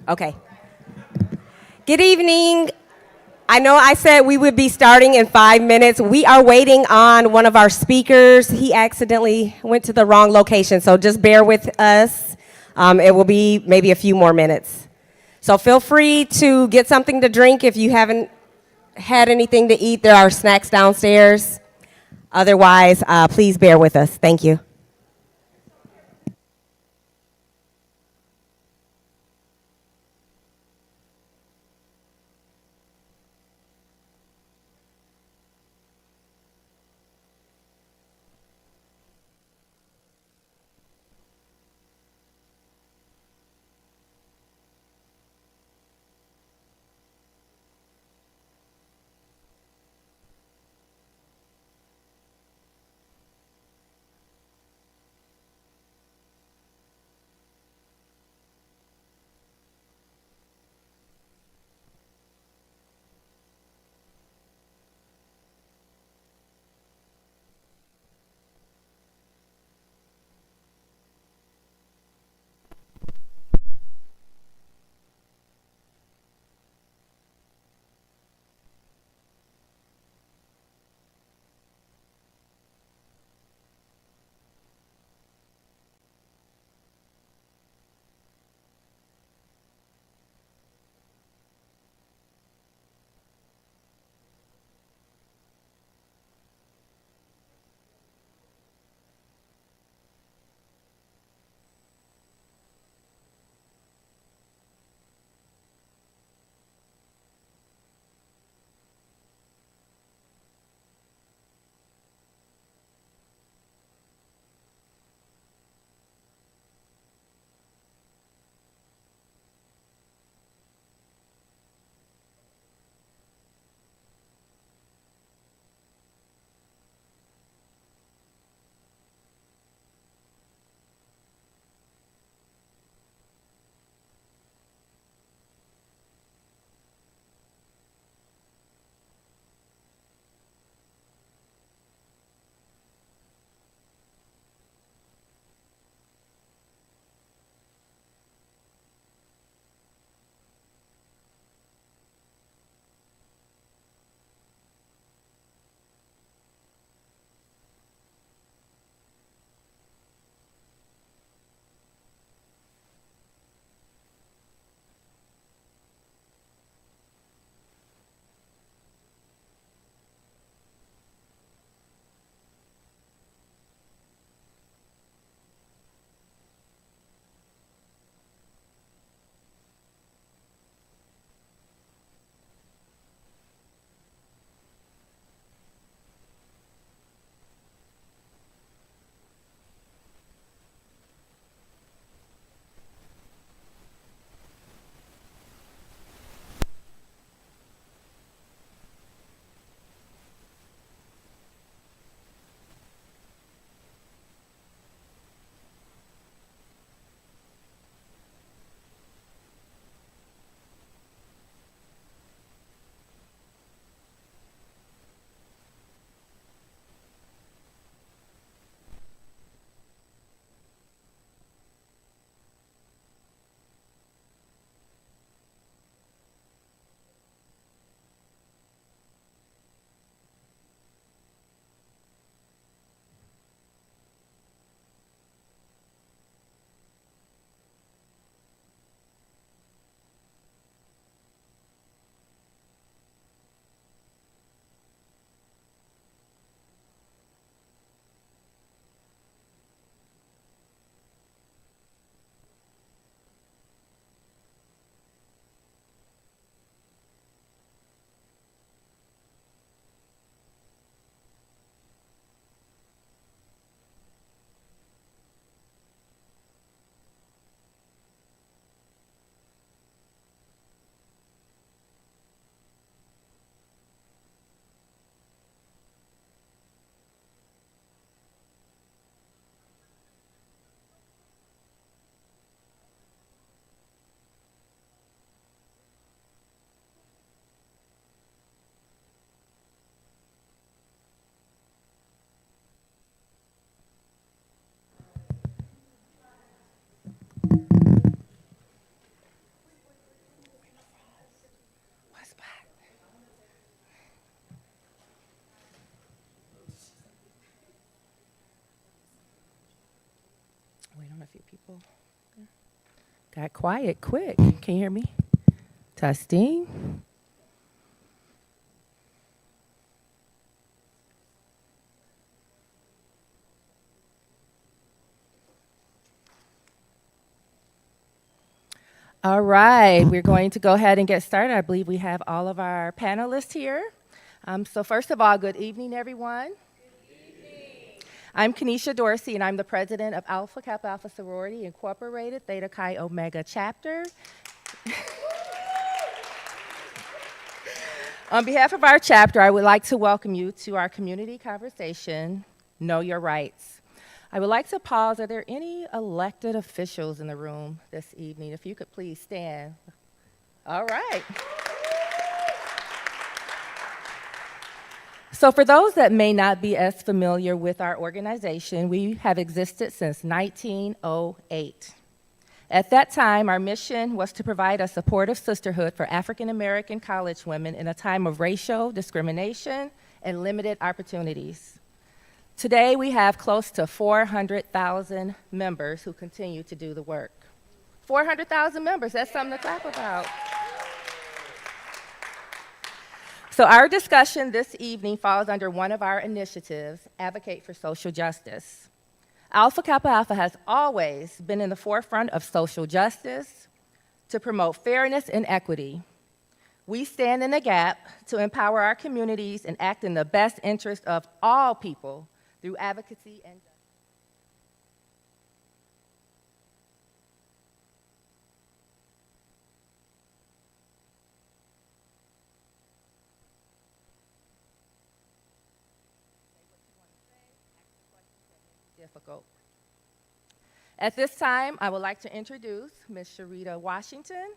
Okay. Good evening. I know I said we would be starting in 5 minutes. We are waiting on one of our speakers. He accidentally went to the wrong location, so just bear with us. It will be maybe a few more minutes. So feel free to get something to drink if you haven't had anything to eat. There are snacks downstairs. Otherwise, please bear with us. Thank you. A few people got quiet quick. Can you hear me? Testing. All right, we're going to go ahead and get started. I believe we have all of our panelists here. So first of all, good evening, everyone. Good evening. I'm Kenesha Dorsey, and I'm the president of Alpha Kappa Alpha Sorority Incorporated, Theta Chi Omega chapter. On behalf of our chapter, I would like to welcome you to our community conversation, Know Your Rights. I would like to pause. Are there any elected officials in the room this evening? If you could please stand. All right. So for those that may not be as familiar with our organization, we have existed since 1908. At that time, our mission was to provide a supportive sisterhood for African American college women in a time of racial discrimination and limited opportunities. Today, we have close to 400,000 members who continue to do the work. 400,000 members, that's something to clap about. So our discussion this evening falls under one of our initiatives, Advocate for Social Justice. Alpha Kappa Alpha has always been in the forefront of social justice to promote fairness and equity. We stand in the gap to empower our communities and act in the best interest of all people through advocacy and justice. Difficult. At this time, I would like to introduce Ms. Sharita Washington,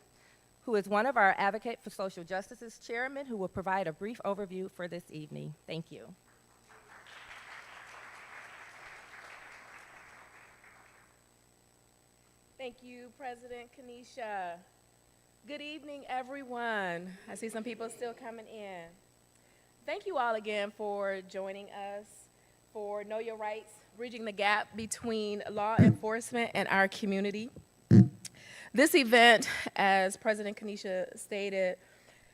who is one of our Advocate for Social Justice's chairman, who will provide a brief overview for this evening. Thank you. Thank you, President Kenesha. Good evening, everyone. I see some people still coming in. Thank you all again for joining us for Know Your Rights, bridging the gap between law enforcement and our community. This event, as President Kenesha stated,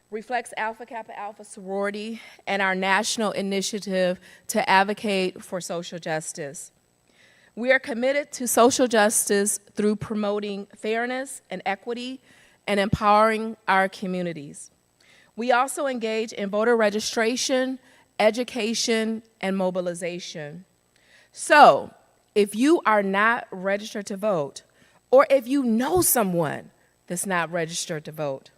reflects Alpha Kappa Alpha Sorority and our national initiative to advocate for social justice. We are committed to social justice through promoting fairness and equity and empowering our communities. We also engage in voter registration, education, and mobilization. So, if you are not registered to vote, or if you know someone that's not registered to vote,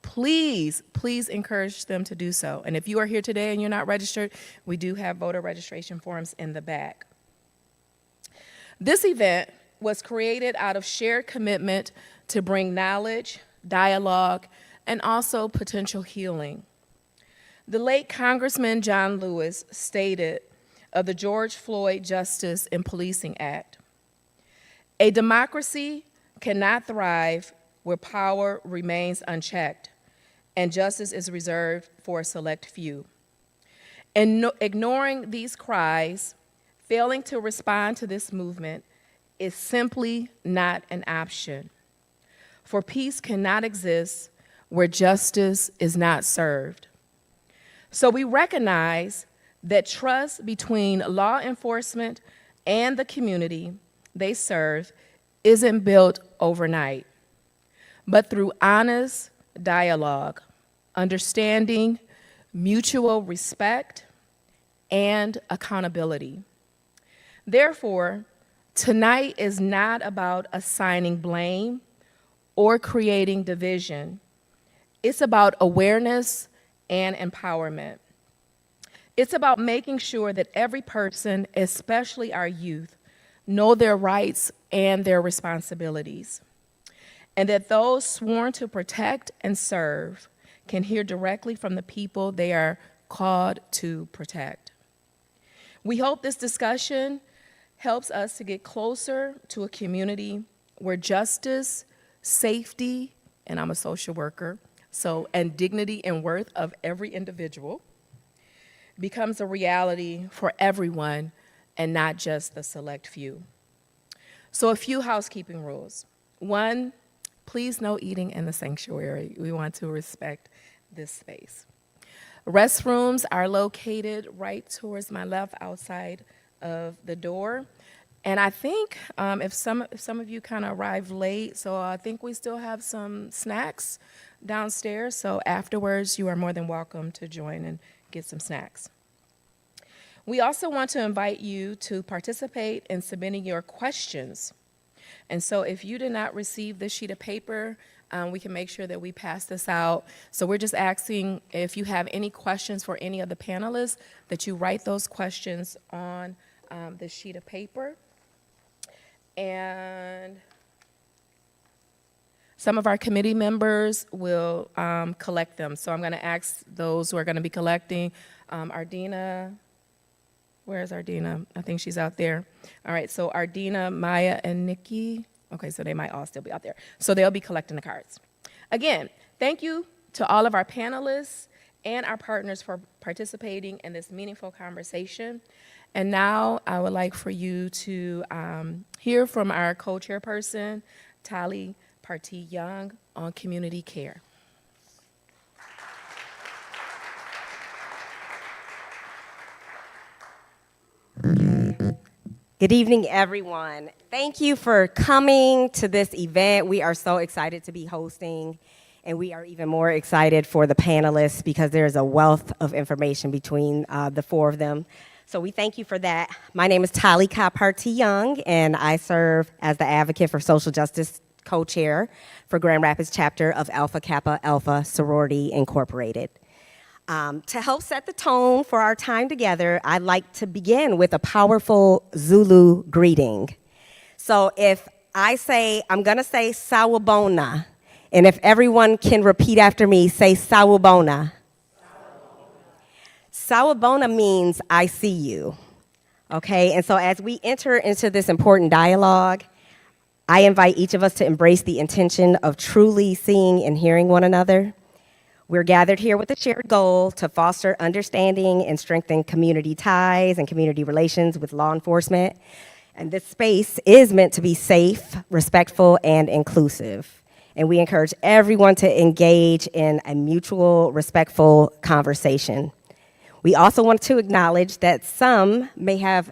please encourage them to do so. And if you are here today and you're not registered, we do have voter registration forms in the back. This event was created out of shared commitment to bring knowledge, dialogue, and also potential healing. The late Congressman John Lewis stated of the George Floyd Justice and Policing Act, "A democracy cannot thrive where power remains unchecked and justice is reserved for a select few. And ignoring these cries, failing to respond to this movement is simply not an option. For peace cannot exist where justice is not served." So we recognize that trust between law enforcement and the community they serve isn't built overnight, but through honest dialogue, understanding, mutual respect, and accountability. Therefore, tonight is not about assigning blame or creating division. It's about awareness and empowerment. It's about making sure that every person, especially our youth, know their rights and their responsibilities, and that those sworn to protect and serve can hear directly from the people they are called to protect. We hope this discussion helps us to get closer to a community where justice, safety, and I'm a social worker, and dignity and worth of every individual becomes a reality for everyone and not just the select few. So a few housekeeping rules. One, please no eating in the sanctuary. We want to respect this space. Restrooms are located right towards my left outside of the door. And I think if some of you kind of arrived late, so I think we still have some snacks downstairs. So afterwards, you are more than welcome to join and get some snacks. We also want to invite you to participate in submitting your questions. And so if you did not receive this sheet of paper, we can make sure that we pass this out. So we're just asking if you have any questions for any of the panelists, that you write those questions on the sheet of paper. And some of our committee members will collect them. So I'm going to ask those who are going to be collecting, Ardina. Where's Ardina? I think she's out there. All right, so Ardina, Maya, and Nikki. Okay, so they might all still be out there. So they'll be collecting the cards. Again, thank you to all of our panelists and our partners for participating in this meaningful conversation. And now I would like for you to hear from our co-chairperson, Tali Partee-Young, on community care. Good evening, everyone. Thank you for coming to this event. We are so excited to be hosting, and we are even more excited for the panelists because there's a wealth of information between the four of them. So we thank you for that. My name is Tali Partee-Young, and I serve as the advocate for social justice co-chair for Grand Rapids chapter of Alpha Kappa Alpha Sorority Incorporated. To help set the tone for our time together, I'd like to begin with a powerful Zulu greeting. So if I say, I'm gonna say sawubona, and if everyone can repeat after me, say sawubona. Sawubona means I see you, okay? And so as we enter into this important dialogue, I invite each of us to embrace the intention of truly seeing and hearing one another. We're gathered here with a shared goal to foster understanding and strengthen community ties and community relations with law enforcement. And this space is meant to be safe, respectful, and inclusive. And we encourage everyone to engage in a mutual, respectful conversation. We also want to acknowledge that some may have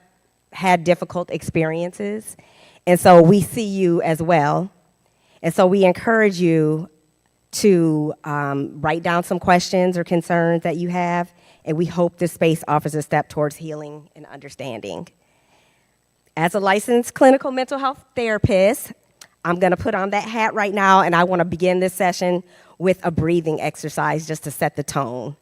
had difficult experiences, and so we see you as well. And so we encourage you to write down some questions or concerns that you have, and we hope this space offers a step towards healing and understanding. As a licensed clinical mental health therapist, I'm gonna put on that hat right now, and I wanna begin this session with a breathing exercise just to set the tone.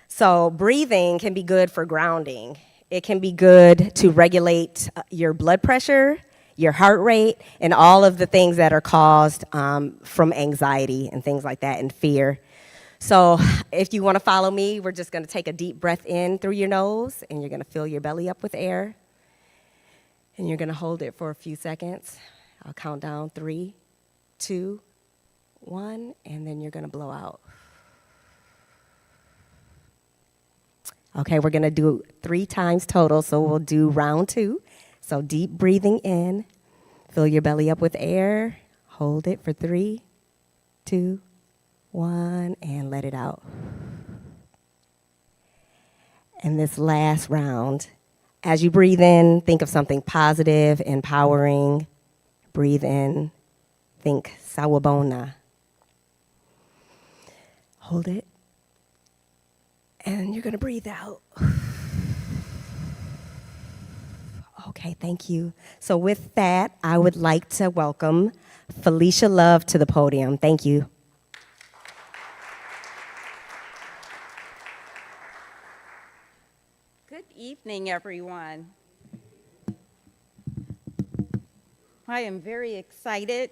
So breathing can be good for grounding. It can be good to regulate your blood pressure, your heart rate, and all of the things that are caused from anxiety and things like that and fear. So if you want to follow me, we're just going to take a deep breath in through your nose, and you're going to fill your belly up with air. And you're going to hold it for a few seconds. I'll count down 3, 2, 1, and then you're going to blow out. Okay, we're going to do 3 times total, so we'll do round 2. So deep breathing in, fill your belly up with air, hold it for 3, 2, 1, and let it out. And this last round, as you breathe in, think of something positive, empowering. Breathe in, think sawubona. Hold it, and you're gonna breathe out. Okay, thank you. So with that, I would like to welcome Felicia Love to the podium. Thank you. Good evening, everyone. I am very excited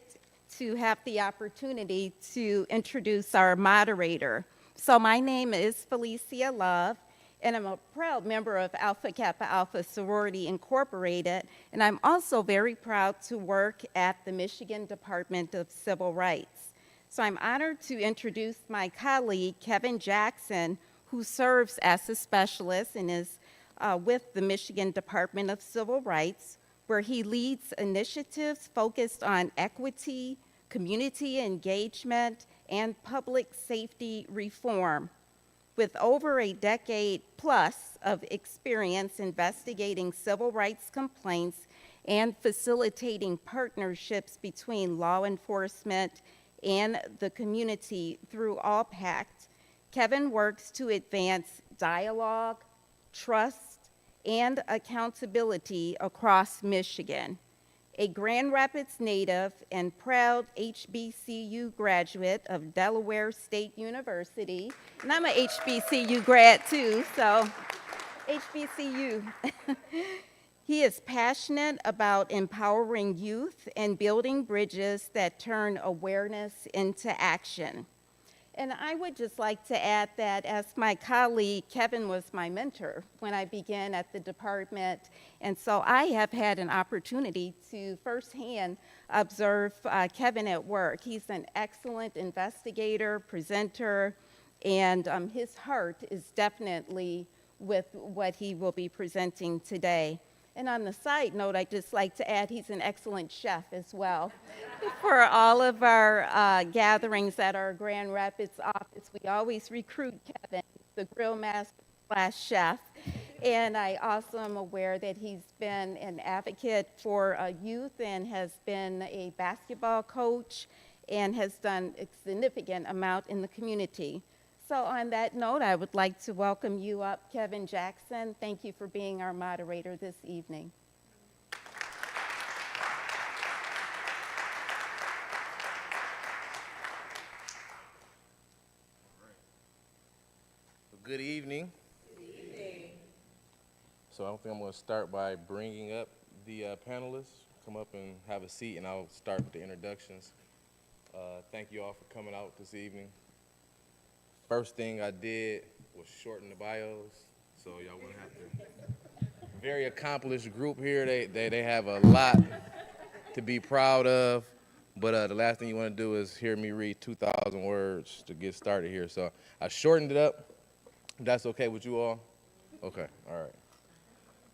to have the opportunity to introduce our moderator. So my name is Felicia Love, and I'm a proud member of Alpha Kappa Alpha Sorority Incorporated, and I'm also very proud to work at the Michigan Department of Civil Rights. So I'm honored to introduce my colleague, Kevin Jackson, who serves as a specialist and is with the Michigan Department of Civil Rights, where he leads initiatives focused on equity, community engagement, and public safety reform. With over a decade plus of experience investigating civil rights complaints and facilitating partnerships between law enforcement and the community through AllPact, Kevin works to advance dialogue, trust, and accountability across Michigan. A Grand Rapids native and proud HBCU graduate of Delaware State University, and I'm a HBCU grad too, so HBCU. He is passionate about empowering youth and building bridges that turn awareness into action. And I would just like to add that as my colleague, Kevin was my mentor when I began at the department. And so I have had an opportunity to firsthand observe Kevin at work. He's an excellent investigator, presenter, and his heart is definitely with what he will be presenting today. And on the side note, I'd just like to add he's an excellent chef as well. For all of our gatherings at our Grand Rapids office, we always recruit Kevin, the grill master / chef. And I also am aware that he's been an advocate for youth and has been a basketball coach and has done a significant amount in the community. So on that note, I would like to welcome you up, Kevin Jackson. Thank you for being our moderator this evening. Good evening. Good evening. So I think I'm going to start by bringing up the panelists. Come up and have a seat, and I'll start with the introductions. Thank you all for coming out this evening. First thing I did was shorten the bios, so y'all wouldn't have to. Very accomplished group here. They have a lot to be proud of, but the last thing you want to do is hear me read 2,000 words to get started here. So I shortened it up. If that's okay with you all? Okay, all right.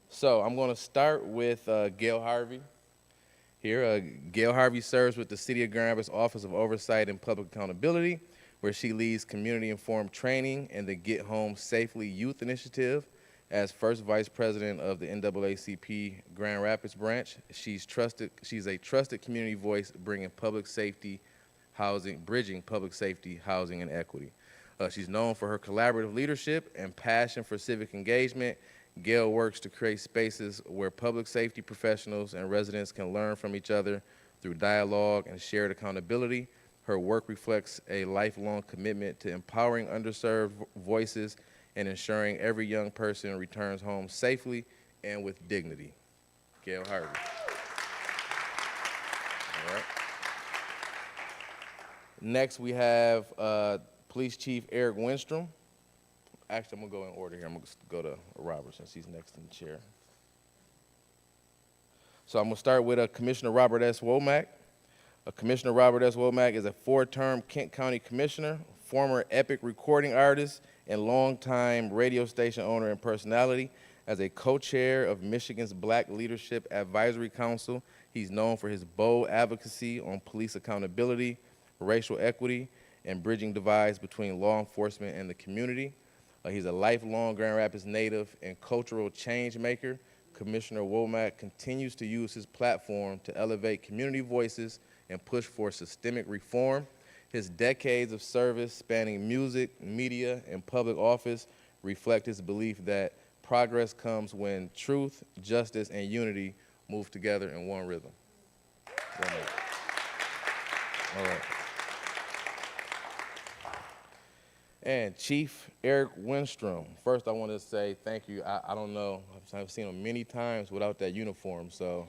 So I'm going to start with Gail Harvey. Here, Gail Harvey serves with the City of Grand Rapids Office of Oversight and Public Accountability, where she leads community-informed training and the Get Home Safely Youth Initiative. As first vice president of the NAACP Grand Rapids branch, she's a trusted community voice bringing public safety, bridging public safety, housing, and equity. She's known for her collaborative leadership and passion for civic engagement. Gail works to create spaces where public safety professionals and residents can learn from each other through dialogue and shared accountability. Her work reflects a lifelong commitment to empowering underserved voices and ensuring every young person returns home safely and with dignity. Gail Harvey. All right. Next, we have Police Chief Eric Winstrom. Actually, I'm going to go in order here. I'm going to go to Robert since he's next in the chair. So I'm going to start with Commissioner Robert S. Womack. Commissioner Robert S. Womack is a 4-term Kent County Commissioner, former epic recording artist, and longtime radio station owner and personality. As a co-chair of Michigan's Black Leadership Advisory Council, he's known for his bold advocacy on police accountability, racial equity, and bridging divides between law enforcement and the community. He's a lifelong Grand Rapids native and cultural change maker. Commissioner Womack continues to use his platform to elevate community voices and push for systemic reform. His decades of service spanning music, media, and public office reflect his belief that progress comes when truth, justice, and unity move together in one rhythm. All right. And Chief Eric Winstrom. First, I want to say thank you. I don't know, I've seen him many times without that uniform, so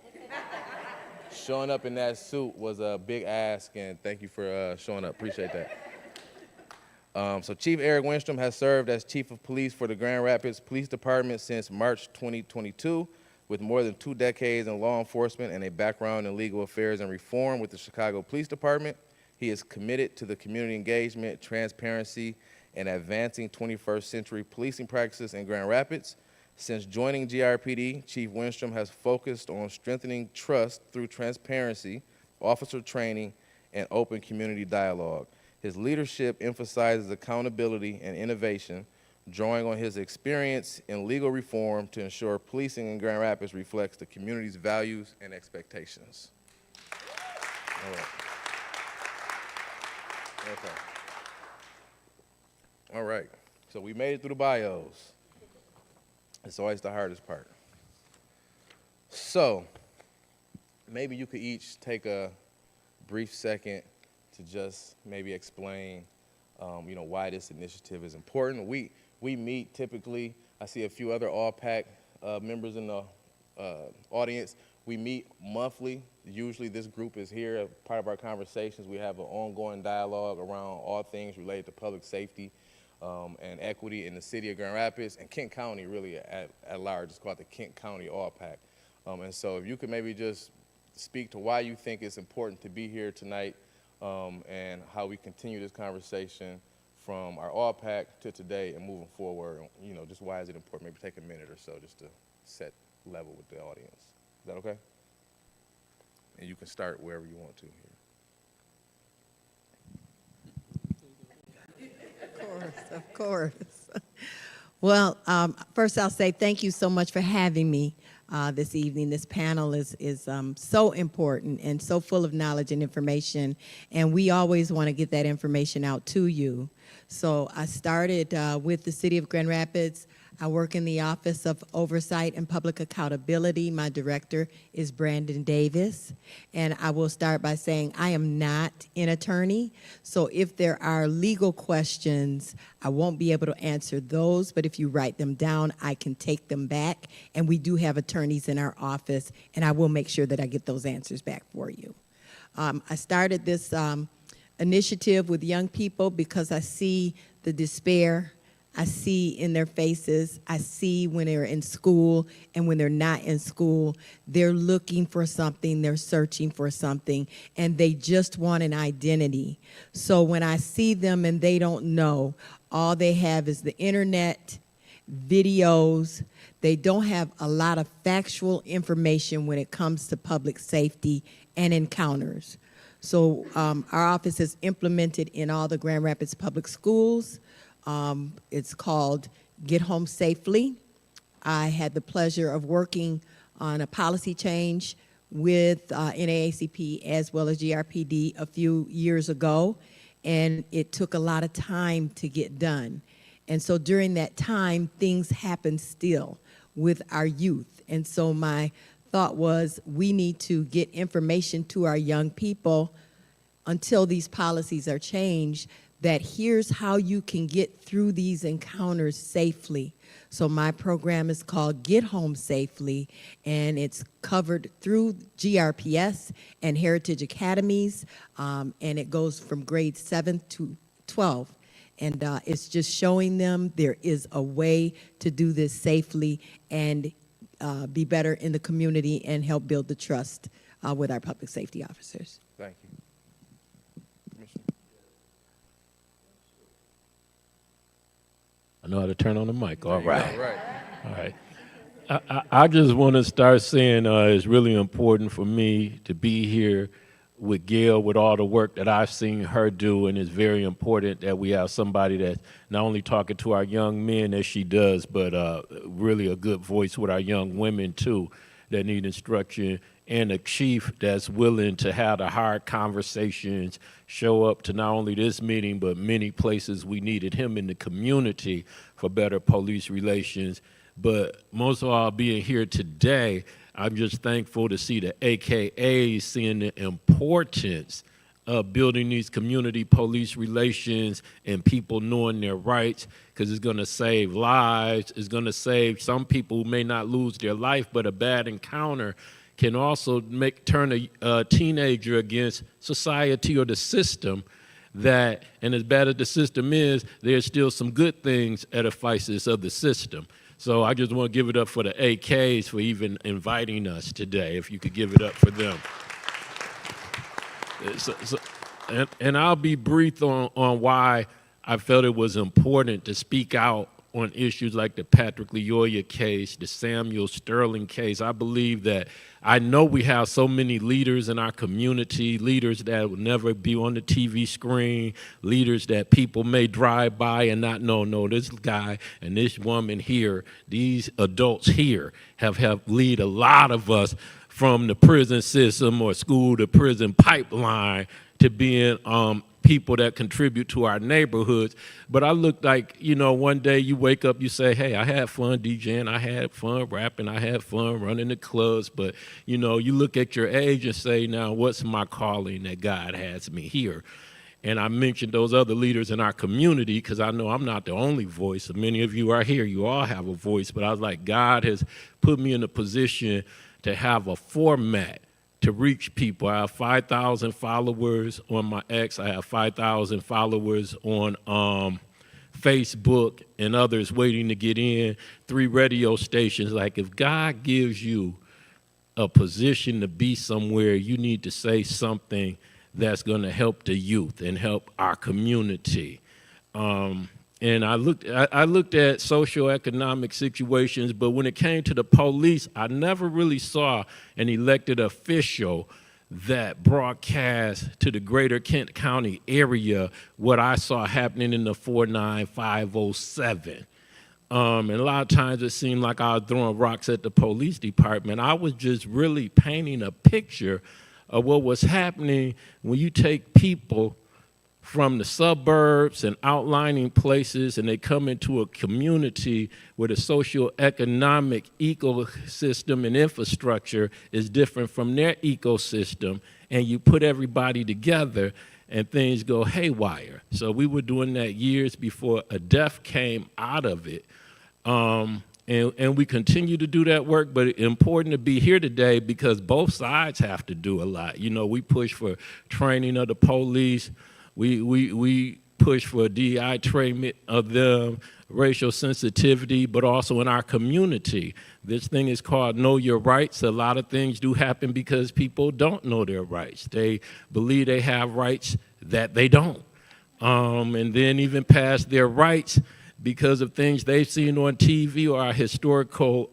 showing up in that suit was a big ask, and thank you for showing up. Appreciate that. So Chief Eric Winstrom has served as Chief of Police for the Grand Rapids Police Department since March 2022, with more than 2 decades in law enforcement and a background in legal affairs and reform with the Chicago Police Department. He is committed to the community engagement, transparency, and advancing 21st century policing practices in Grand Rapids. Since joining GRPD, Chief Winstrom has focused on strengthening trust through transparency, officer training, and open community dialogue. His leadership emphasizes accountability and innovation, drawing on his experience in legal reform to ensure policing in Grand Rapids reflects the community's values and expectations. All right. Okay. All right. So we made it through the bios. It's always the hardest part. So maybe you could each take a brief second to just maybe explain, why this initiative is important. We meet typically. I see a few other all-pack members in the audience. We meet monthly. Usually this group is here as part of our conversations. We have an ongoing dialogue around all things related to public safety and equity in the city of Grand Rapids and Kent County really at large. It's called the Kent County All-Pack. And so if you could maybe just speak to why you think it's important to be here tonight and how we continue this conversation from our All-Pack to today and moving forward, just why is it important? Maybe take a minute or so just to set level with the audience. Is that okay? And you can start wherever you want to here. Of course. Well, first I'll say thank you so much for having me this evening. This panel is so important and so full of knowledge and information, and we always want to get that information out to you. So I started with the City of Grand Rapids. I work in the Office of Oversight and Public Accountability. My director is Brandon Davis. And I will start by saying I am not an attorney. So if there are legal questions, I won't be able to answer those. But if you write them down, I can take them back. And we do have attorneys in our office, and I will make sure that I get those answers back for you. I started this initiative with young people because I see the despair. I see in their faces, I see when they're in school and when they're not in school, they're looking for something, they're searching for something, and they just want an identity. So when I see them and they don't know, all they have is the internet, videos. They don't have a lot of factual information when it comes to public safety and encounters. So our office has implemented in all the Grand Rapids public schools. It's called Get Home Safely. I had the pleasure of working on a policy change with NAACP as well as GRPD a few years ago, and it took a lot of time to get done. And so during that time, things happen still with our youth. And so my thought was we need to get information to our young people until these policies are changed, that here's how you can get through these encounters safely. So my program is called Get Home Safely, and it's covered through GRPS and Heritage Academies, and it goes from grade 7 to 12. And it's just showing them there is a way to do this safely and be better in the community and help build the trust with our public safety officers. Thank you. Commissioner. I know how to turn on the mic. All right. All right. All right. I just want to start saying it's really important for me to be here with Gail, with all the work that I've seen her do, and it's very important that we have somebody that's not only talking to our young men as she does, but really a good voice with our young women too that need instruction, and a chief that's willing to have the hard conversations, show up to not only this meeting, but many places we needed him in the community for better police relations. But most of all, being here today, I'm just thankful to see the AKAs seeing the importance of building these community police relations and people knowing their rights, because it's going to save lives. It's going to save some people who may not lose their life, but a bad encounter can also turn a teenager against society or the system. That, and as bad as the system is, there's still some good things edifices of the system. So I just want to give it up for the AKs for even inviting us today, if you could give it up for them. And I'll be brief on why I felt it was important to speak out on issues like the Patrick Leoya case, the Samuel Sterling case. I believe that I know we have so many leaders in our community, leaders that will never be on the TV screen, leaders that people may drive by and not know, no, this guy and this woman here, these adults here have helped lead a lot of us from the prison system or school to prison pipeline to being people that contribute to our neighborhoods. But I look like, one day you wake up, you say, hey, I had fun DJing, I had fun rapping, I had fun running the clubs. But, you look at your age and say, now, what's my calling that God has me here? And I mentioned those other leaders in our community because I know I'm not the only voice. Many of you are here. You all have a voice. But I was like, God has put me in a position to have a format to reach people. I have 5,000 followers on my X. I have 5,000 followers on Facebook and others waiting to get in. 3 radio stations. Like, if God gives you a position to be somewhere, you need to say something that's going to help the youth and help our community. And I looked at socioeconomic situations, but when it came to the police, I never really saw an elected official that broadcast to the greater Kent County area what I saw happening in the 49507. And a lot of times it seemed like I was throwing rocks at the police department. I was just really painting a picture of what was happening when you take people from the suburbs and outlying places and they come into a community where the socioeconomic ecosystem and infrastructure is different from their ecosystem, and you put everybody together and things go haywire. So we were doing that years before a death came out of it. And we continue to do that work, but it's important to be here today because both sides have to do a lot. We push for training of the police. We push for DEI treatment of them, racial sensitivity, but also in our community. This thing is called Know Your Rights. A lot of things do happen because people don't know their rights. They believe they have rights that they don't. And then even past their rights because of things they've seen on TV or our historical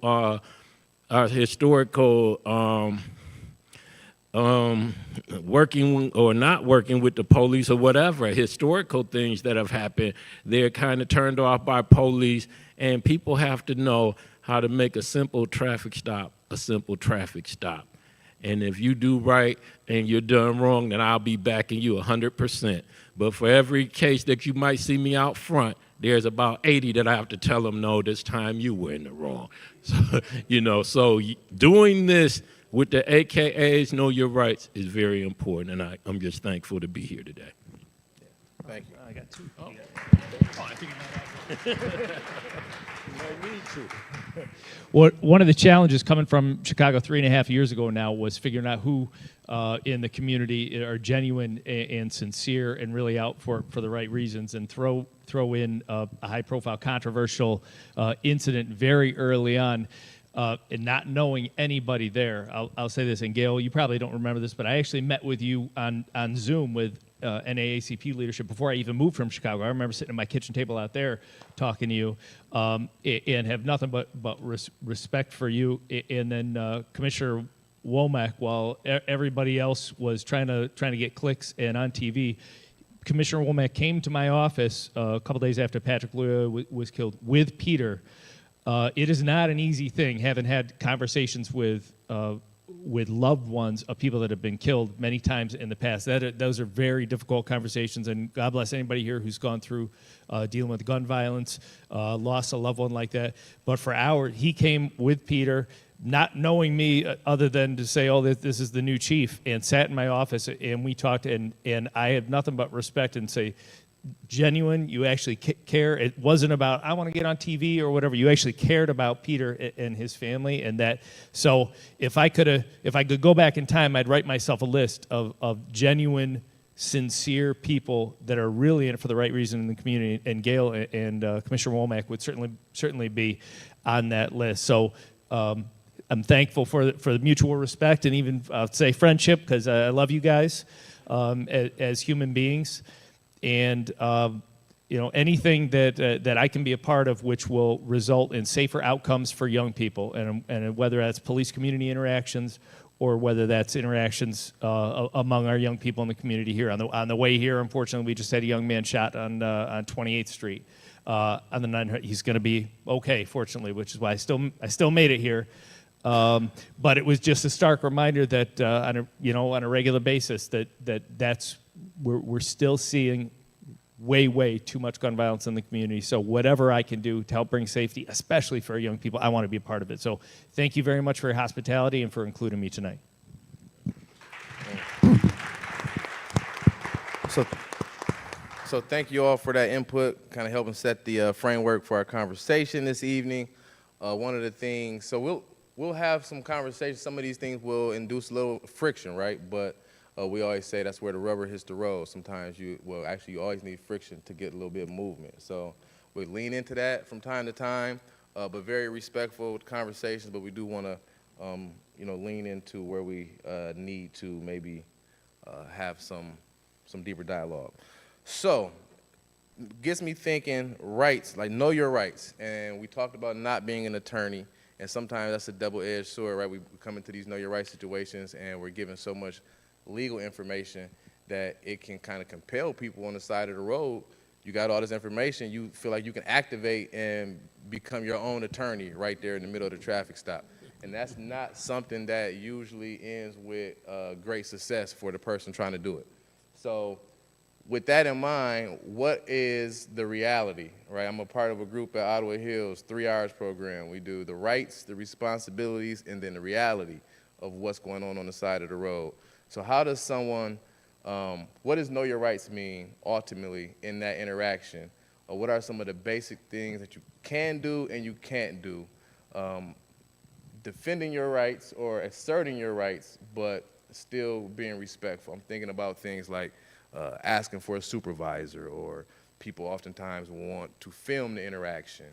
working or not working with the police or whatever, historical things that have happened, they're kind of turned off by police, and people have to know how to make a simple traffic stop a simple traffic stop. And if you do right and you're done wrong, then I'll be backing you 100%. But for every case that you might see me out front, there's about 80 that I have to tell them, no, this time you were in the wrong. So, so doing this with the AKAs, Know Your Rights, is very important, and I'm just thankful to be here today. Thank you. I got 2. Oh. I figured that out. One of the challenges coming from Chicago 3.5 years ago now was figuring out who in the community are genuine and sincere and really out for the right reasons, and throw in a high-profile, controversial incident very early on. And not knowing anybody there. I'll say this, and Gail, you probably don't remember this, but I actually met with you on Zoom with NAACP leadership before I even moved from Chicago. I remember sitting at my kitchen table out there talking to you, and have nothing but respect for you. And then Commissioner Womack, while everybody else was trying to get clicks and on TV, Commissioner Womack came to my office a couple days after Patrick Leoya was killed with Peter. It is not an easy thing, having had conversations with loved ones of people that have been killed many times in the past. Those are very difficult conversations, and God bless anybody here who's gone through dealing with gun violence, lost a loved one like that. But for hours, he came with Peter, not knowing me other than to say, oh, this is the new chief, and sat in my office, and we talked, and I had nothing but respect and say, genuine, you actually care. It wasn't about, I want to get on TV or whatever. You actually cared about Peter and his family, and that. So if I could go back in time, I'd write myself a list of genuine, sincere people that are really in it for the right reason in the community. And Gail and Commissioner Womack would certainly be on that list. So I'm thankful for the mutual respect and even say friendship, because I love you guys as human beings. And anything that I can be a part of which will result in safer outcomes for young people, and whether that's police community interactions or whether that's interactions among our young people in the community here. On the way here, unfortunately, we just had a young man shot on 28th Street. On the 900, he's going to be okay, fortunately, which is why I still made it here. But it was just a stark reminder that on a regular basis that's we're still seeing way too much gun violence in the community. So whatever I can do to help bring safety, especially for our young people, I want to be a part of it. So thank you very much for your hospitality and for including me tonight. So thank you all for that input, kind of helping set the framework for our conversation this evening. One of the things, so we'll have some conversations. Some of these things will induce a little friction, right? But we always say that's where the rubber hits the road. Sometimes you always need friction to get a little bit of movement. So we lean into that from time to time, but very respectful conversations. But we do want to, lean into where we need to maybe have some deeper dialogue. So gets me thinking rights, like know your rights. And we talked about not being an attorney. And sometimes that's a double-edged sword, right? We come into these know your rights situations and we're given so much legal information that it can kind of compel people on the side of the road. You got all this information, you feel like you can activate and become your own attorney right there in the middle of the traffic stop. And that's not something that usually ends with great success for the person trying to do it. So with that in mind, what is the reality, right? I'm a part of a group at Ottawa Hills, 3 hours program. We do the rights, the responsibilities, and then the reality of what's going on the side of the road. So how does someone, what does know your rights mean ultimately in that interaction? Or what are some of the basic things that you can do and you can't do? Defending your rights or asserting your rights, but still being respectful. I'm thinking about things like asking for a supervisor, or people oftentimes want to film the interaction.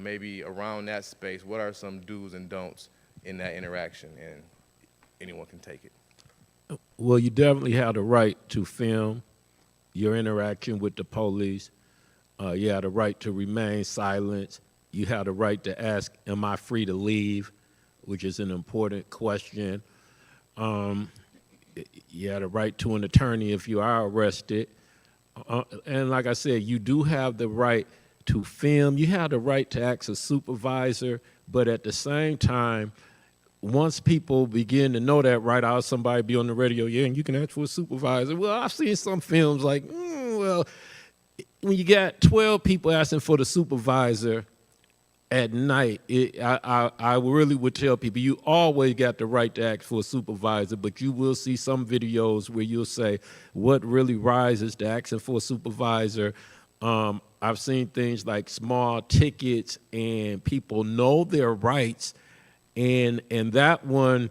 Maybe around that space, what are some do's and don'ts in that interaction? And anyone can take it. Well, you definitely have the right to film your interaction with the police. You have the right to remain silent. You have the right to ask, am I free to leave, which is an important question. You have the right to an attorney if you are arrested. And like I said, you do have the right to film. You have the right to ask a supervisor, but at the same time, once people begin to know that, right, I'll somebody be on the radio, yeah, and you can ask for a supervisor. Well, I've seen some films like, well, when you got 12 people asking for the supervisor at night, I really would tell people you always got the right to ask for a supervisor, but you will see some videos where you'll say what really rises to asking for a supervisor. I've seen things like small tickets and people know their rights, and that one,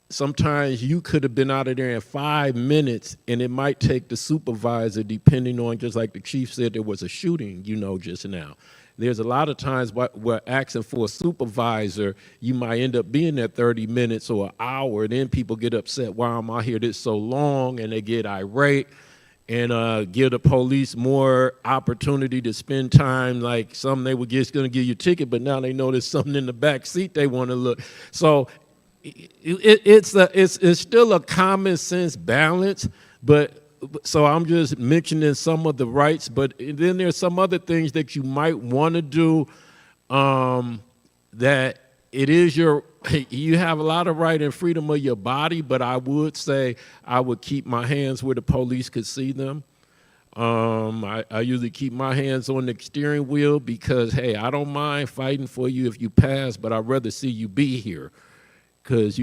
sometimes you could have been out of there in 5 minutes, and it might take the supervisor, depending on, just like the chief said, there was a shooting, just now. There's a lot of times where asking for a supervisor, you might end up being there 30 minutes or an hour, and then people get upset, why am I here this so long, and they get irate and give the police more opportunity to spend time, like some they were just gonna give you a ticket, but now they know there's something in the back seat they wanna look. So it's still a common sense balance, but so I'm just mentioning some of the rights, but then there's some other things that you might want to do that it is you have a lot of right and freedom of your body, but I would say I would keep my hands where the police could see them. I usually keep my hands on the steering wheel because, hey, I don't mind fighting for you if you pass, but I'd rather see you be here. Because,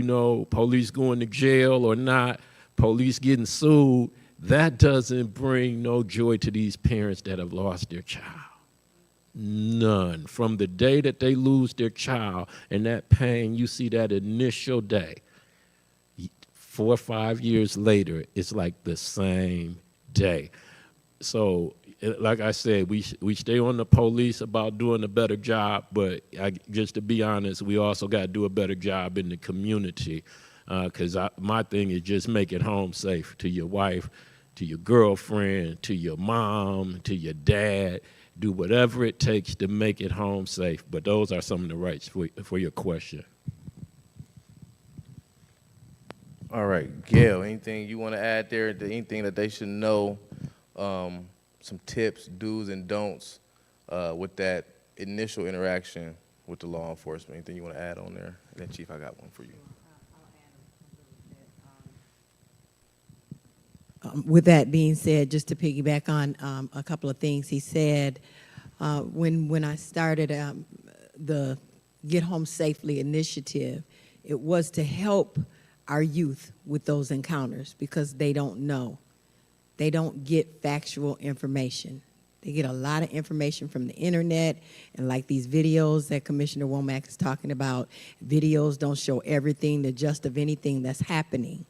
police going to jail or not, police getting sued, that doesn't bring no joy to these parents that have lost their child. None. From the day that they lose their child and that pain, you see that initial day. 4 or 5 years later, it's like the same day. So, like I said, we stay on the police about doing a better job, but just to be honest, we also got to do a better job in the community because my thing is just make it home safe to your wife, to to your girlfriend, to your mom, to your dad. Do whatever it takes to make it home safe. But those are some of the rights for your question. All right, Gail, anything you want to add there? Anything that they should know, some tips, do's and don'ts with that initial interaction with the law enforcement? Anything you want to add on there? And then, Chief, I got one for you. With that being said, just to piggyback on a couple of things he said, when I started the Get Home Safely initiative, it was to help our youth with those encounters because they don't know. They don't get factual information. They get a lot of information from the internet, and like these videos that Commissioner Womack is talking about, videos don't show everything, the gist of anything that's happening.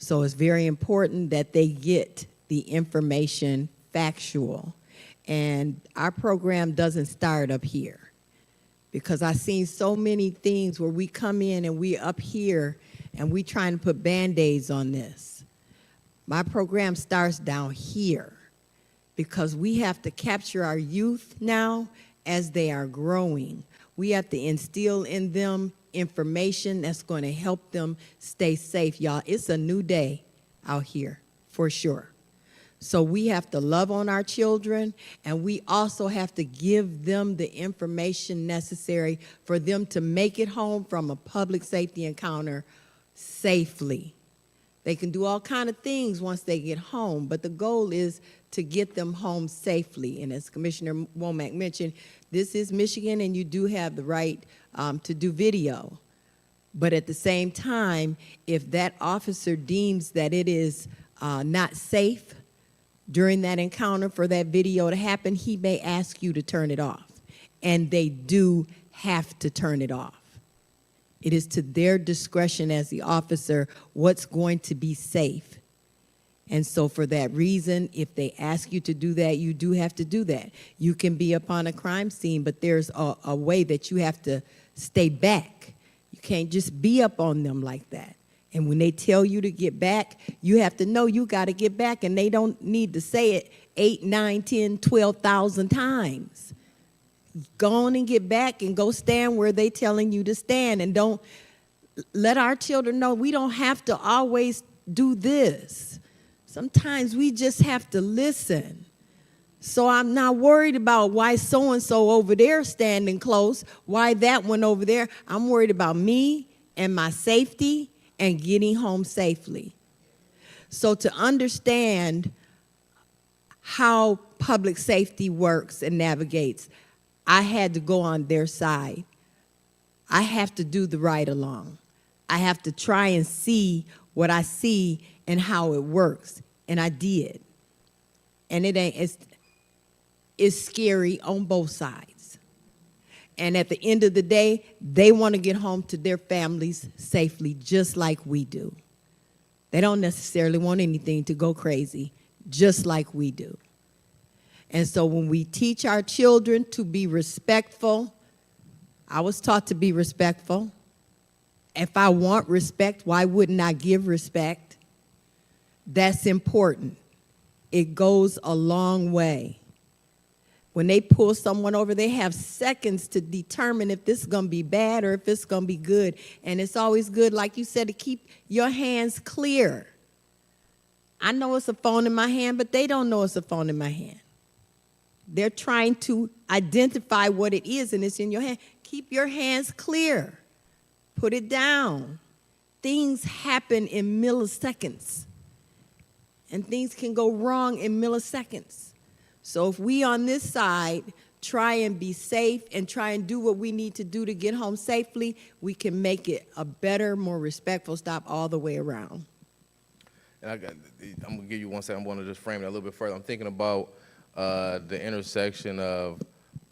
So it's very important that they get the information factual. And our program doesn't start up here because I've seen so many things where we come in and we up here and we trying to put Band-Aids on this. My program starts down here because we have to capture our youth now as they are growing. We have to instill in them information that's going to help them stay safe, y'all. It's a new day out here, for sure. So we have to love on our children, and we also have to give them the information necessary for them to make it home from a public safety encounter safely. They can do all kinds of things once they get home, but the goal is to get them home safely. And as Commissioner Womack mentioned, this is Michigan, and you do have the right to do video. But at the same time, if that officer deems that it is not safe during that encounter for that video to happen, he may ask you to turn it off. And they do have to turn it off. It is to their discretion as the officer what's going to be safe. And so for that reason, if they ask you to do that, you do have to do that. You can be upon a crime scene, but there's a way that you have to stay back. You can't just be up on them like that. And when they tell you to get back, you have to know you got to get back, and they don't need to say it 8, 9, 10, 12,000 times. Go on and get back and go stand where they telling you to stand, and don't let our children know we don't have to always do this. Sometimes we just have to listen. So I'm not worried about why so-and-so over there standing close, why that one over there. I'm worried about me and my safety and getting home safely. So to understand how public safety works and navigates, I had to go on their side. I have to do the ride along. I have to try and see what I see and how it works. And I did. And it's scary on both sides. And at the end of the day, they want to get home to their families safely, just like we do. They don't necessarily want anything to go crazy, just like we do. And so when we teach our children to be respectful, I was taught to be respectful. If I want respect, why wouldn't I give respect? That's important. It goes a long way. When they pull someone over, they have seconds to determine if this is going to be bad or if it's going to be good. And it's always good, like you said, to keep your hands clear. I know it's a phone in my hand, but they don't know it's a phone in my hand. They're trying to identify what it is, and it's in your hand. Keep your hands clear. Put it down. Things happen in milliseconds, and things can go wrong in milliseconds. So if we on this side try and be safe and try and do what we need to do to get home safely, we can make it a better, more respectful stop all the way around. And I'm going to give you 1 second. I want to just frame it a little bit further. I'm thinking about the intersection of,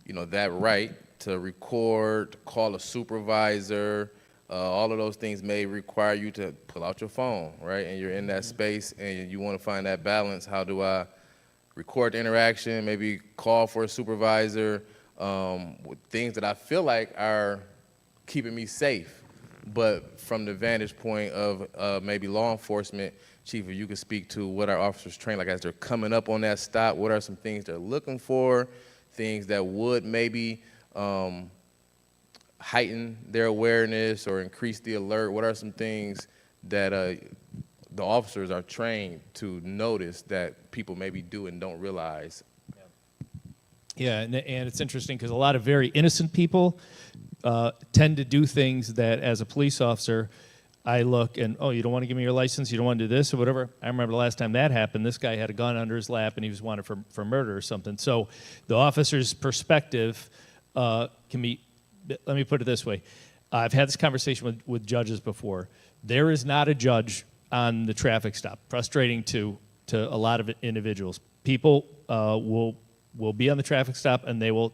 that right to record, call a supervisor. All of those things may require you to pull out your phone, right? And you're in that space, and you want to find that balance. How do I record the interaction, maybe call for a supervisor, with things that I feel like are keeping me safe, but from the vantage point of maybe law enforcement, Chief, if you could speak to what our officers train, like as they're coming up on that stop, what are some things they're looking for, things that would maybe heighten their awareness or increase the alert? What are some things that the officers are trained to notice that people maybe do and don't realize? Yeah, and it's interesting because a lot of very innocent people tend to do things that, as a police officer, I look and, oh, you don't want to give me your license, you don't want to do this or whatever. I remember the last time that happened, this guy had a gun under his lap and he was wanted for murder or something. So the officer's perspective can be, let me put it this way. I've had this conversation with judges before. There is not a judge on the traffic stop, frustrating to a lot of individuals. People will be on the traffic stop and they will,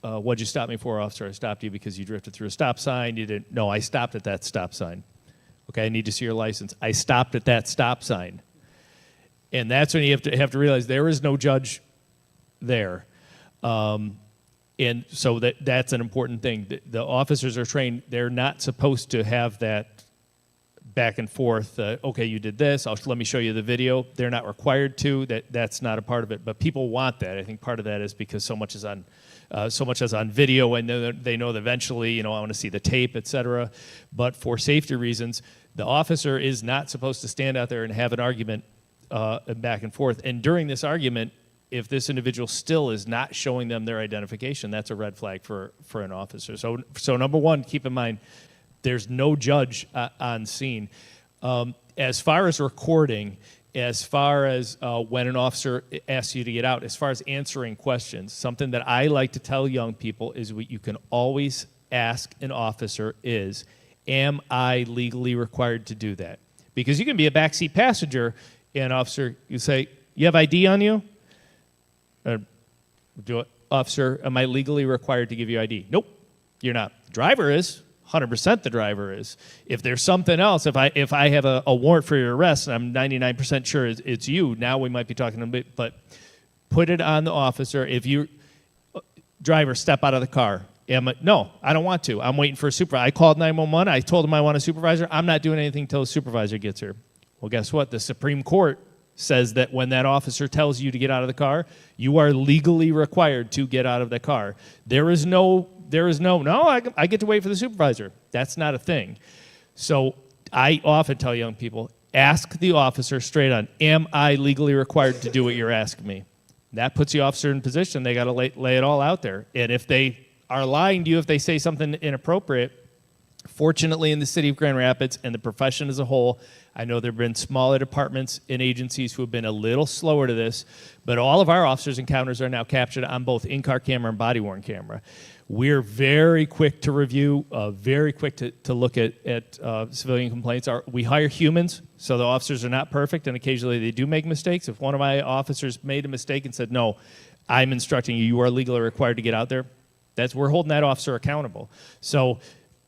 what'd you stop me for, officer? I stopped you because you drifted through a stop sign. You didn't, no, I stopped at that stop sign. Okay, I need to see your license. I stopped at that stop sign. And that's when you have to realize there is no judge there. And so that's an important thing. The officers are trained, they're not supposed to have that back and forth, okay, you did this, let me show you the video. They're not required to, that's not a part of it, but people want that. I think part of that is because so much is on video, and they know that eventually, I want to see the tape, et cetera. But for safety reasons, the officer is not supposed to stand out there and have an argument back and forth. And during this argument, if this individual still is not showing them their identification, that's a red flag for an officer. So number one, keep in mind, there's no judge on scene. As far as recording, as far as when an officer asks you to get out, as far as answering questions, something that I like to tell young people is what you can always ask an officer is, am I legally required to do that? Because you can be a backseat passenger, and officer, you say, you have ID on you? Officer, am I legally required to give you ID? Nope, you're not. Driver is. 100% the driver is. If there's something else, if I have a warrant for your arrest and I'm 99% sure it's you, now we might be talking a bit, but put it on the officer. If you, driver, step out of the car. No, I don't want to. I'm waiting for a supervisor. I called 911. I told him I want a supervisor. I'm not doing anything until a supervisor gets here. Well, guess what? The Supreme Court says that when that officer tells you to get out of the car, you are legally required to get out of the car. There is no, I get to wait for the supervisor. That's not a thing. So I often tell young people, ask the officer straight on, am I legally required to do what you're asking me? That puts the officer in position. They got to lay it all out there. And if they are lying to you, if they say something inappropriate, fortunately in the city of Grand Rapids and the profession as a whole, I know there have been smaller departments and agencies who have been a little slower to this, but all of our officers' encounters are now captured on both in-car camera and body-worn camera. We're very quick to review, very quick to look at civilian complaints. We hire humans, so the officers are not perfect, and occasionally they do make mistakes. If one of my officers made a mistake and said, no, I'm instructing you, you are legally required to get out there, we're holding that officer accountable. So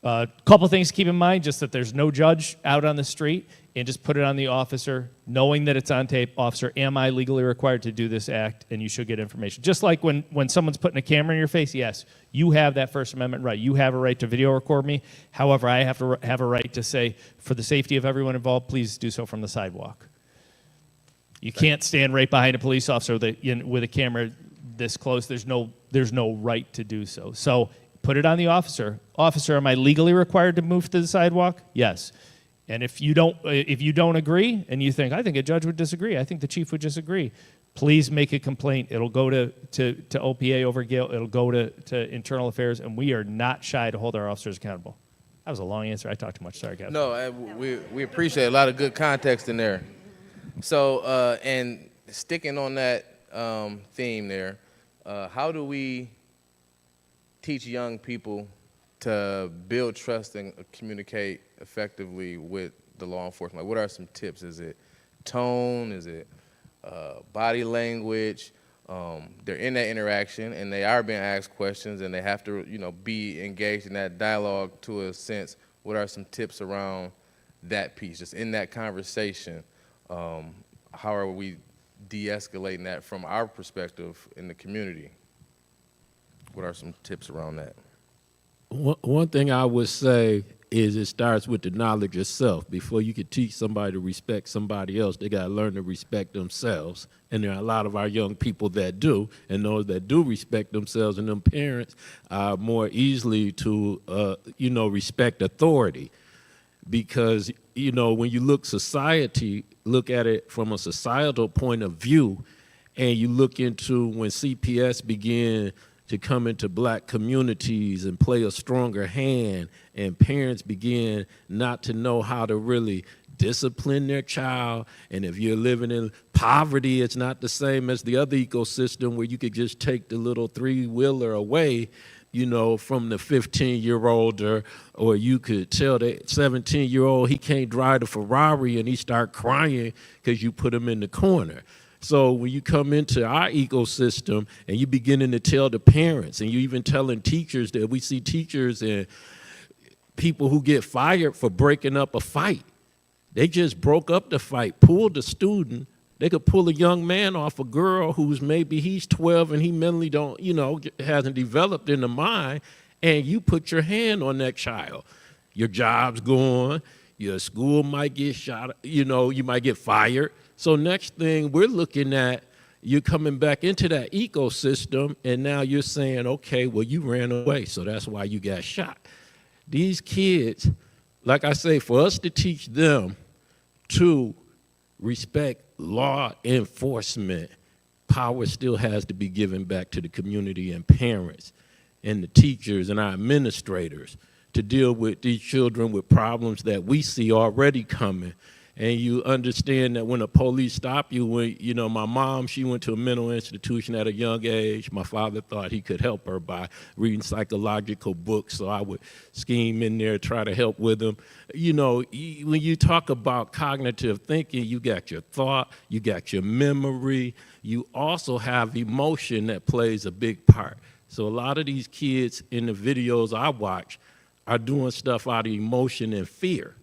a couple things to keep in mind, just that there's no judge out on the street, and just put it on the officer, knowing that it's on tape. Officer, am I legally required to do this act? And you should get information. Just like when someone's putting a camera in your face, yes, you have that First Amendment right. You have a right to video record me. However, I have to have a right to say, for the safety of everyone involved, please do so from the sidewalk. You can't stand right behind a police officer with a camera this close. There's no right to do so. So put it on the officer. Officer, am I legally required to move to the sidewalk? Yes. And if you don't agree, and you think, I think a judge would disagree, I think the chief would disagree, please make a complaint. It'll go to OPA over Gale. It'll go to Internal Affairs, and we are not shy to hold our officers accountable. That was a long answer. I talked too much. Sorry, guys. No, we appreciate a lot of good context in there. So, and sticking on that theme there, how do we teach young people to build trust and communicate effectively with the law enforcement? Like, what are some tips? Is it tone? Is it body language? They're in that interaction, and they are being asked questions, and they have to, be engaged in that dialogue to a sense. What are some tips around that piece, just in that conversation? How are we de-escalating that from our perspective in the community? What are some tips around that? One thing I would say is it starts with the knowledge of self. Before you can teach somebody to respect somebody else, they got to learn to respect themselves. And there are a lot of our young people that do, and those that do respect themselves and them parents are more easily to, respect authority. Because, when you look at it from a societal point of view, and you look into when CPS began to come into black communities and play a stronger hand, and parents begin not to know how to really discipline their child. And if you're living in poverty, it's not the same as the other ecosystem where you could just take the little three-wheeler away, from the 15-year-old, or you could tell the 17-year-old he can't drive the Ferrari and he start crying because you put him in the corner. So when you come into our ecosystem and you beginning to tell the parents, and you even telling teachers, that we see teachers and people who get fired for breaking up a fight. They just broke up the fight, pulled the student. They could pull a young man off a girl who's maybe he's 12 and he mentally hasn't developed in the mind, and you put your hand on that child. Your job's gone, your school might get shot, you might get fired. So next thing we're looking at, you're coming back into that ecosystem, and now you're saying, okay, well, you ran away, so that's why you got shot. These kids, like I say, for us to teach them to respect law enforcement, power still has to be given back to the community and parents and the teachers and our administrators to deal with these children with problems that we see already coming. And you understand that when the police stop you, my mom, she went to a mental institution at a young age. My father thought he could help her by reading psychological books, so I would scheme in there, try to help with them. When you talk about cognitive thinking, you got your thought, you got your memory, you also have emotion that plays a big part. So a lot of these kids in the videos I watch are doing stuff out of emotion and fear.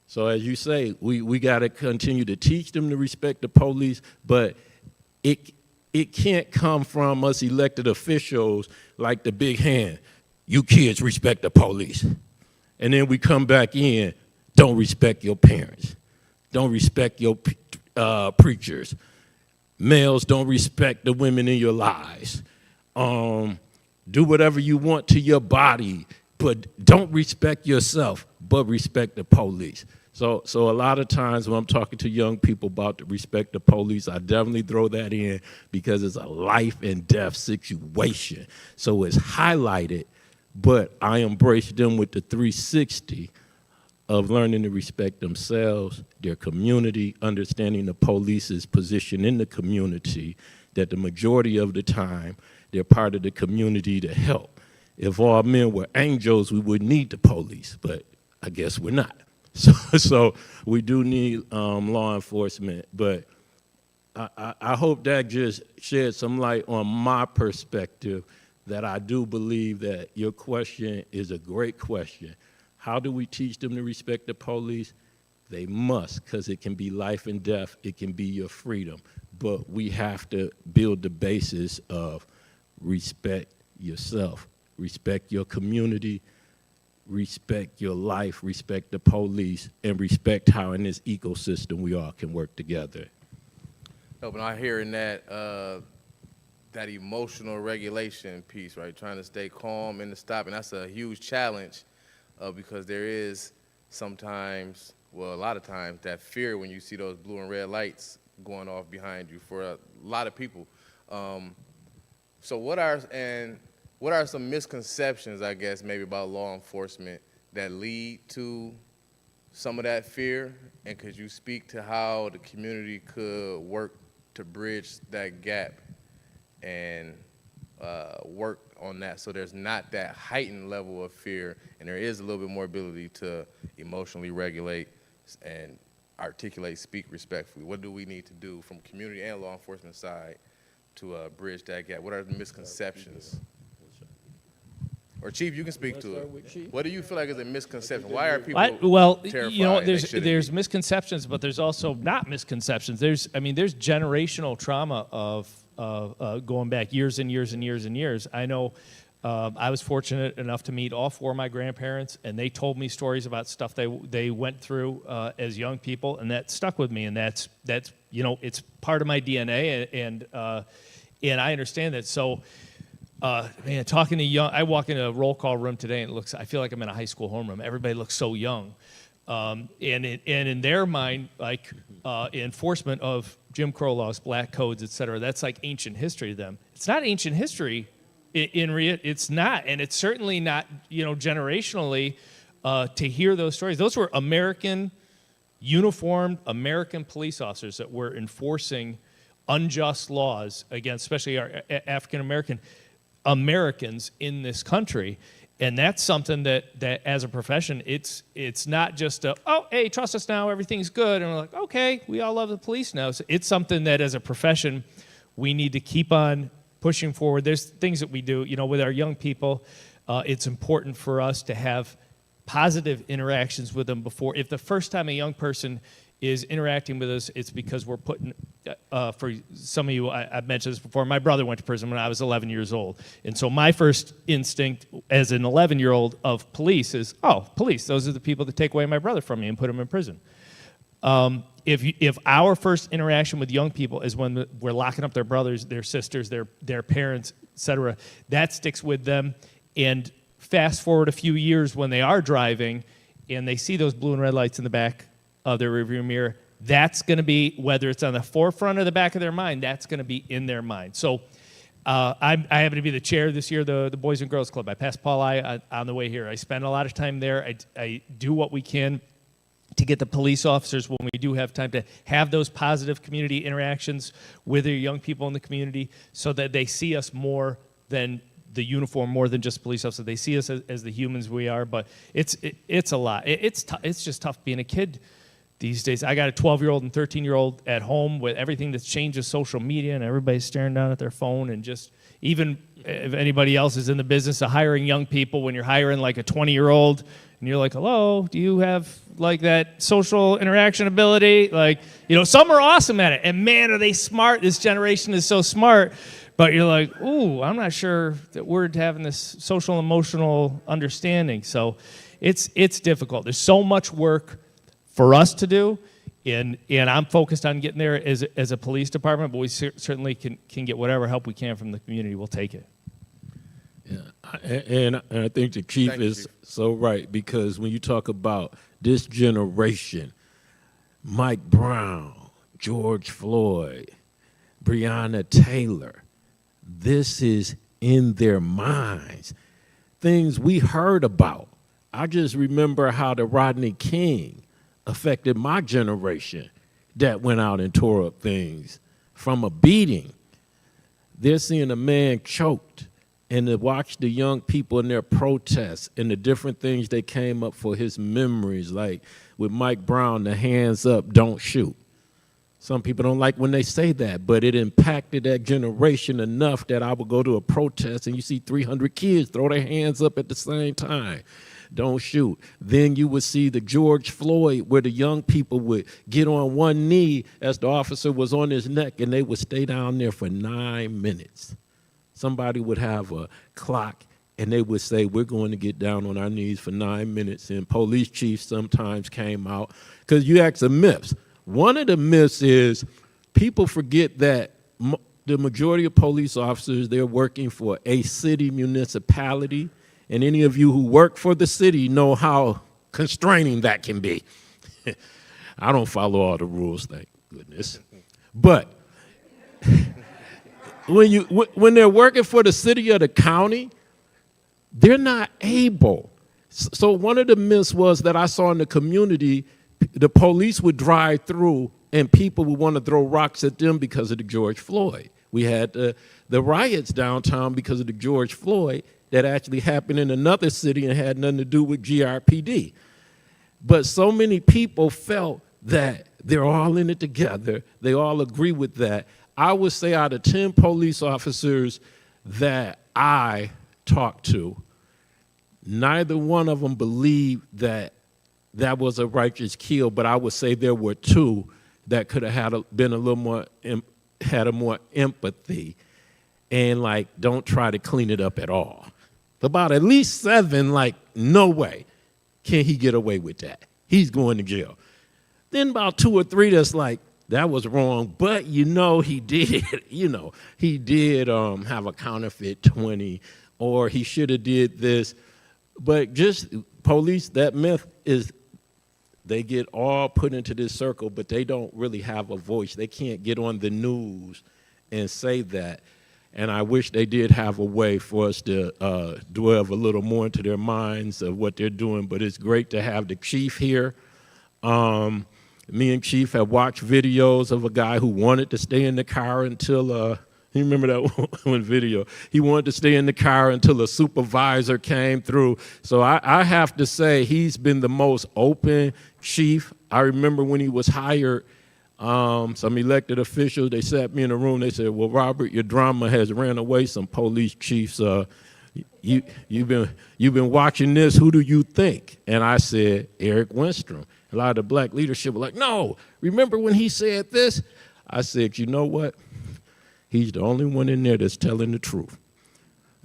So as you say, we got to continue to teach them to respect the police, but it can't come from us elected officials like the big hand. You kids respect the police. And then we come back in, don't respect your parents. Don't respect your preachers. Males, don't respect the women in your lives. Do whatever you want to your body, but don't respect yourself, but respect the police. So a lot of times when I'm talking to young people about the respect the police, I definitely throw that in because it's a life and death situation. So it's highlighted, but I embrace them with the 360 of learning to respect themselves, their community, understanding the police's position in the community, that the majority of the time they're part of the community to help. If all men were angels, we wouldn't need the police, but I guess we're not. So we do need law enforcement, but I hope that just shed some light on my perspective, that I do believe that your question is a great question. How do we teach them to respect the police? They must, because it can be life and death. It can be your freedom. But we have to build the basis of respect yourself, respect your community, respect your life, respect the police, and respect how in this ecosystem we all can work together. No, but I'm hearing that that emotional regulation piece, right? Trying to stay calm and to stop, and that's a huge challenge because there is sometimes, well, a lot of times, that fear when you see those blue and red lights going off behind you for a lot of people. So what are some misconceptions, I guess, maybe about law enforcement that lead to some of that fear? And could you speak to how the community could work to bridge that gap and work on that so there's not that heightened level of fear and there is a little bit more ability to emotionally regulate and articulate, speak respectfully? What do we need to do from community and law enforcement side to bridge that gap? What are the misconceptions? Or Chief, you can speak to it. What do you feel like is a misconception? Why are people terrified? There's misconceptions, but there's also not misconceptions. There's generational trauma of going back years and years and years and years. I know I was fortunate enough to meet all four of my grandparents, and they told me stories about stuff they went through as young people, and that stuck with me. And that's it's part of my DNA, and I understand that. So, man, talking to I walk in a roll call room today, and I feel like I'm in a high school homeroom. Everybody looks so young, and in their mind, like enforcement of Jim Crow laws, black codes, et cetera, that's like ancient history to them. It's not ancient history. It's not, and it's certainly not, generationally, to hear those stories. Those were uniformed American police officers that were enforcing unjust laws against, especially our African Americans in this country, and that's something that as a profession, it's not just hey, trust us now, everything's good, and we're like, okay, we all love the police now. So it's something that as a profession, we need to keep on pushing forward. There's things that we do, with our young people. It's important for us to have positive interactions with them before. If the first time a young person is interacting with us, it's because we're putting, for some of you, I've mentioned this before, my brother went to prison when I was 11 years old. And so my first instinct as an 11-year-old of police is, police, those are the people that take away my brother from me and put him in prison. If our first interaction with young people is when we're locking up their brothers, their sisters, their parents, et cetera, that sticks with them. And fast forward a few years when they are driving and they see those blue and red lights in the back of their rearview mirror, that's going to be, whether it's on the forefront or the back of their mind, that's going to be in their mind. So I happen to be the chair this year, the Boys and Girls Club. I passed Paul on the way here. I spend a lot of time there. I do what we can to get the police officers, when we do have time, to have those positive community interactions with the young people in the community so that they see us more than the uniform, more than just police officers. They see us as the humans we are, but it's a lot. It's just tough being a kid these days. I got a 12-year-old and 13-year-old at home with everything that's changed with social media, and everybody's staring down at their phone, and just, even if anybody else is in the business of hiring young people, when you're hiring like a 20-year-old, and you're like, hello, do you have like that social interaction ability? Like, some are awesome at it. And man, are they smart. This generation is so smart. But you're like, ooh, I'm not sure that we're having this social emotional understanding. So it's difficult. There's so much work for us to do. And I'm focused on getting there as a police department, but we certainly can get whatever help we can from the community. We'll take it. Yeah, and I think the chief is so right, because when you talk about this generation, Mike Brown, George Floyd, Breonna Taylor, this is in their minds. Things we heard about. I just remember how the Rodney King affected my generation that went out and tore up things from a beating. They're seeing a man choked, and to watch the young people in their protests and the different things they came up for his memories, like with Mike Brown, the hands up, don't shoot. Some people don't like when they say that, but it impacted that generation enough that I would go to a protest and you see 300 kids throw their hands up at the same time. Don't shoot. Then you would see the George Floyd, where the young people would get on one knee as the officer was on his neck, and they would stay down there for 9 minutes. Somebody would have a clock, and they would say, we're going to get down on our knees for 9 minutes. And police chiefs sometimes came out, because you ask the myths. One of the myths is people forget that the majority of police officers, they're working for a city municipality. And any of you who work for the city know how constraining that can be. I don't follow all the rules, thank goodness. But when they're working for the city or the county, they're not able. So one of the myths was that I saw in the community, the police would drive through and people would want to throw rocks at them because of the George Floyd. We had the riots downtown because of the George Floyd that actually happened in another city and had nothing to do with GRPD. But so many people felt that they're all in it together. They all agree with that. I would say out of 10 police officers that I talked to, neither one of them believed that that was a righteous kill, but I would say there were 2 that could have been a little more, had a more empathy and like, don't try to clean it up at all. About at least 7, like, no way can he get away with that. He's going to jail. Then about 2 or 3 that's like, that was wrong, but he did, he did have a counterfeit 20, or he should have did this. But just police, that myth is they get all put into this circle, but they don't really have a voice. They can't get on the news and say that. And I wish they did have a way for us to delve a little more into their minds of what they're doing. But it's great to have the chief here. Me and Chief have watched videos of a guy who wanted to stay in the car until, you remember that one video? He wanted to stay in the car until a supervisor came through. So I have to say he's been the most open chief. I remember when he was hired, some elected officials, they sat me in a room, they said, well, Robert, your drama has ran away some police chiefs. You've been watching this, who do you think? And I said, Eric Winstrom. A lot of the black leadership were like, no, remember when he said this? I said, you know what? He's the only one in there that's telling the truth.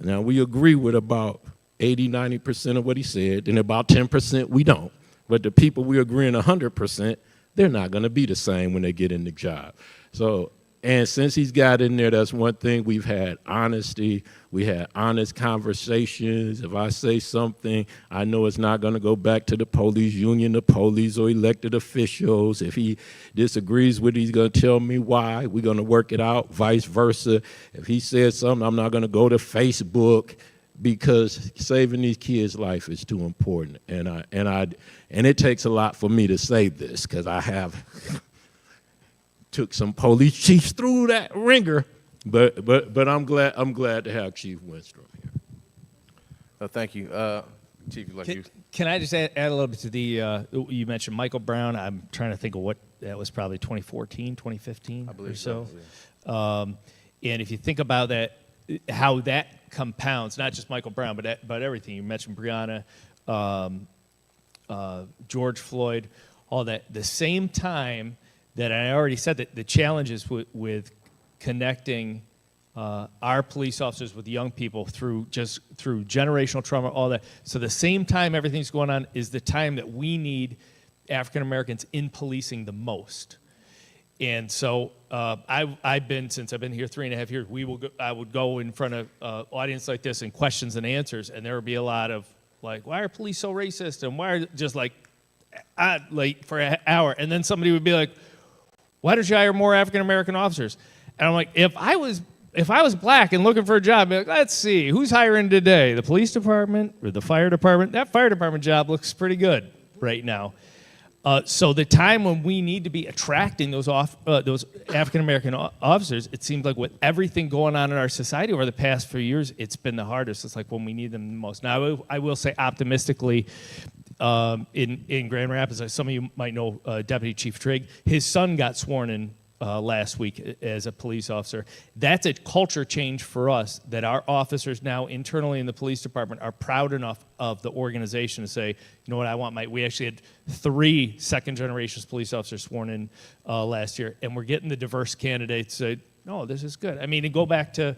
Now, we agree with about 80, 90% of what he said, and about 10% we don't. But the people we agree on 100%, they're not going to be the same when they get in the job. So, and since he's got in there, that's one thing. We've had honesty. We had honest conversations. If I say something, I know it's not going to go back to the police union, the police, or elected officials. If he disagrees with it, he's going to tell me why. We're going to work it out, vice versa. If he says something, I'm not going to go to Facebook, because saving these kids' life is too important. And it takes a lot for me to say this, because I have took some police chiefs through that ringer, but I'm glad to have Chief Winstrom here. Thank you, Chief. Can I just add a little bit to the, you mentioned Michael Brown. I'm trying to think of what, that was probably 2014, 2015 I believe or so. Yeah. And if you think about that, how that compounds, not just Michael Brown, but everything. You mentioned Breonna, George Floyd, all that. The same time that I already said that the challenges with connecting our police officers with young people through generational trauma, all that. So the same time everything's going on is the time that we need African Americans in policing the most. And so since I've been here 3.5 years, I would go in front of an audience like this and questions and answers, and there would be a lot of like, why are police so racist? And why are just like for an hour. And then somebody would be like, why don't you hire more African American officers? And I'm like, if I was black and looking for a job, I'd be like, let's see, who's hiring today? The police department or the fire department? That fire department job looks pretty good right now. So the time when we need to be attracting those African American officers, it seems like with everything going on in our society over the past few years, it's been the hardest. It's like when we need them the most. Now, I will say optimistically, in Grand Rapids, some of you might know Deputy Chief Trigg. His son got sworn in last week as a police officer. That's a culture change for us, that our officers now internally in the police department are proud enough of the organization to say, you know what, I want we actually had 3 second-generation police officers sworn in last year, and we're getting the diverse candidates say, no, this is good. I mean, to go back to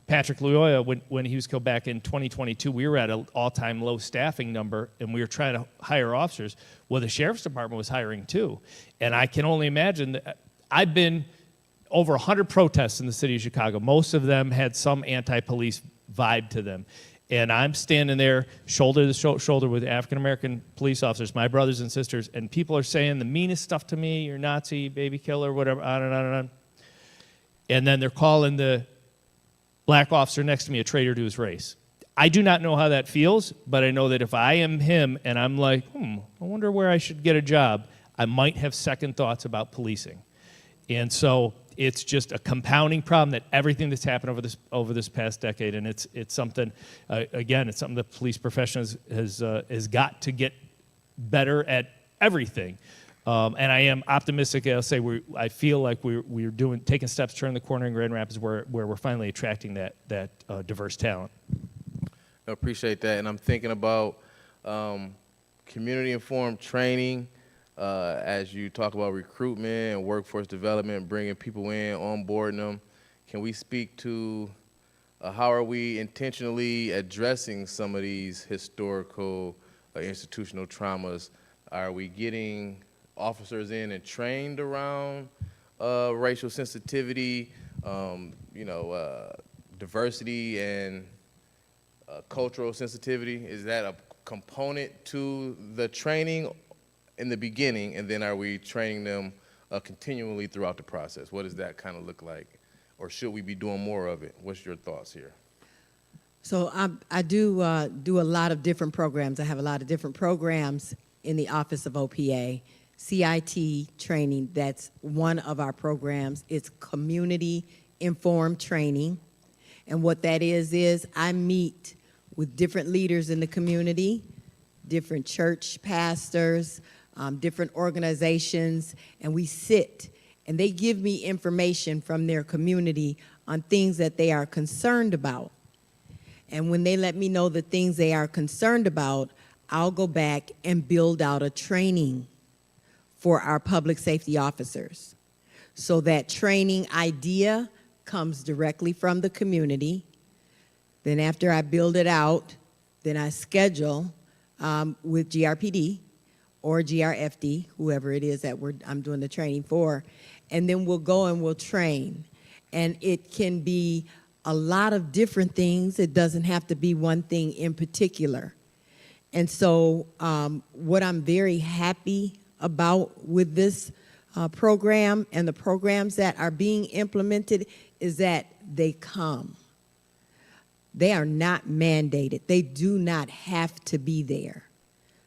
Patrick Loyola, when he was killed back in 2022, we were at an all-time low staffing number, and we were trying to hire officers. Well, the sheriff's department was hiring too. And I can only imagine that I've been over 100 protests in the city of Chicago. Most of them had some anti-police vibe to them. And I'm standing there shoulder to shoulder with African-American police officers, my brothers and sisters, and people are saying the meanest stuff to me, you're Nazi, baby killer, whatever, on and on and on. And then they're calling the black officer next to me a traitor to his race. I do not know how that feels, but I know that if I am him and I'm like, I wonder where I should get a job, I might have second thoughts about policing. And so it's just a compounding problem that everything that's happened over this past decade, and it's something, again, it's something the police profession has got to get better at everything. And I am optimistic. I'll say I feel like we're taking steps, turning the corner in Grand Rapids, where we're finally attracting that diverse talent. I appreciate that, and I'm thinking about community-informed training as you talk about recruitment and workforce development, bringing people in, onboarding them. Can we speak to how are we intentionally addressing some of these historical institutional traumas? Are we getting officers in and trained around racial sensitivity, diversity and cultural sensitivity? Is that a component to the training in the beginning, and then are we training them continually throughout the process? What does that kind of look like? Or should we be doing more of it? What's your thoughts here? So I do do a lot of different programs. I have a lot of different programs in the Office of OPA. CIT training, that's one of our programs. It's community informed training. And what that is I meet with different leaders in the community, different church pastors, different organizations, and we sit and they give me information from their community on things that they are concerned about. And when they let me know the things they are concerned about, I'll go back and build out a training for our public safety officers. So that training idea comes directly from the community. Then after I build it out, then I schedule with GRPD or GRFD, whoever it is that I'm doing the training for, and then we'll go and we'll train. And it can be a lot of different things. It doesn't have to be one thing in particular. And so what I'm very happy about with this program and the programs that are being implemented is that they come. They are not mandated. They do not have to be there.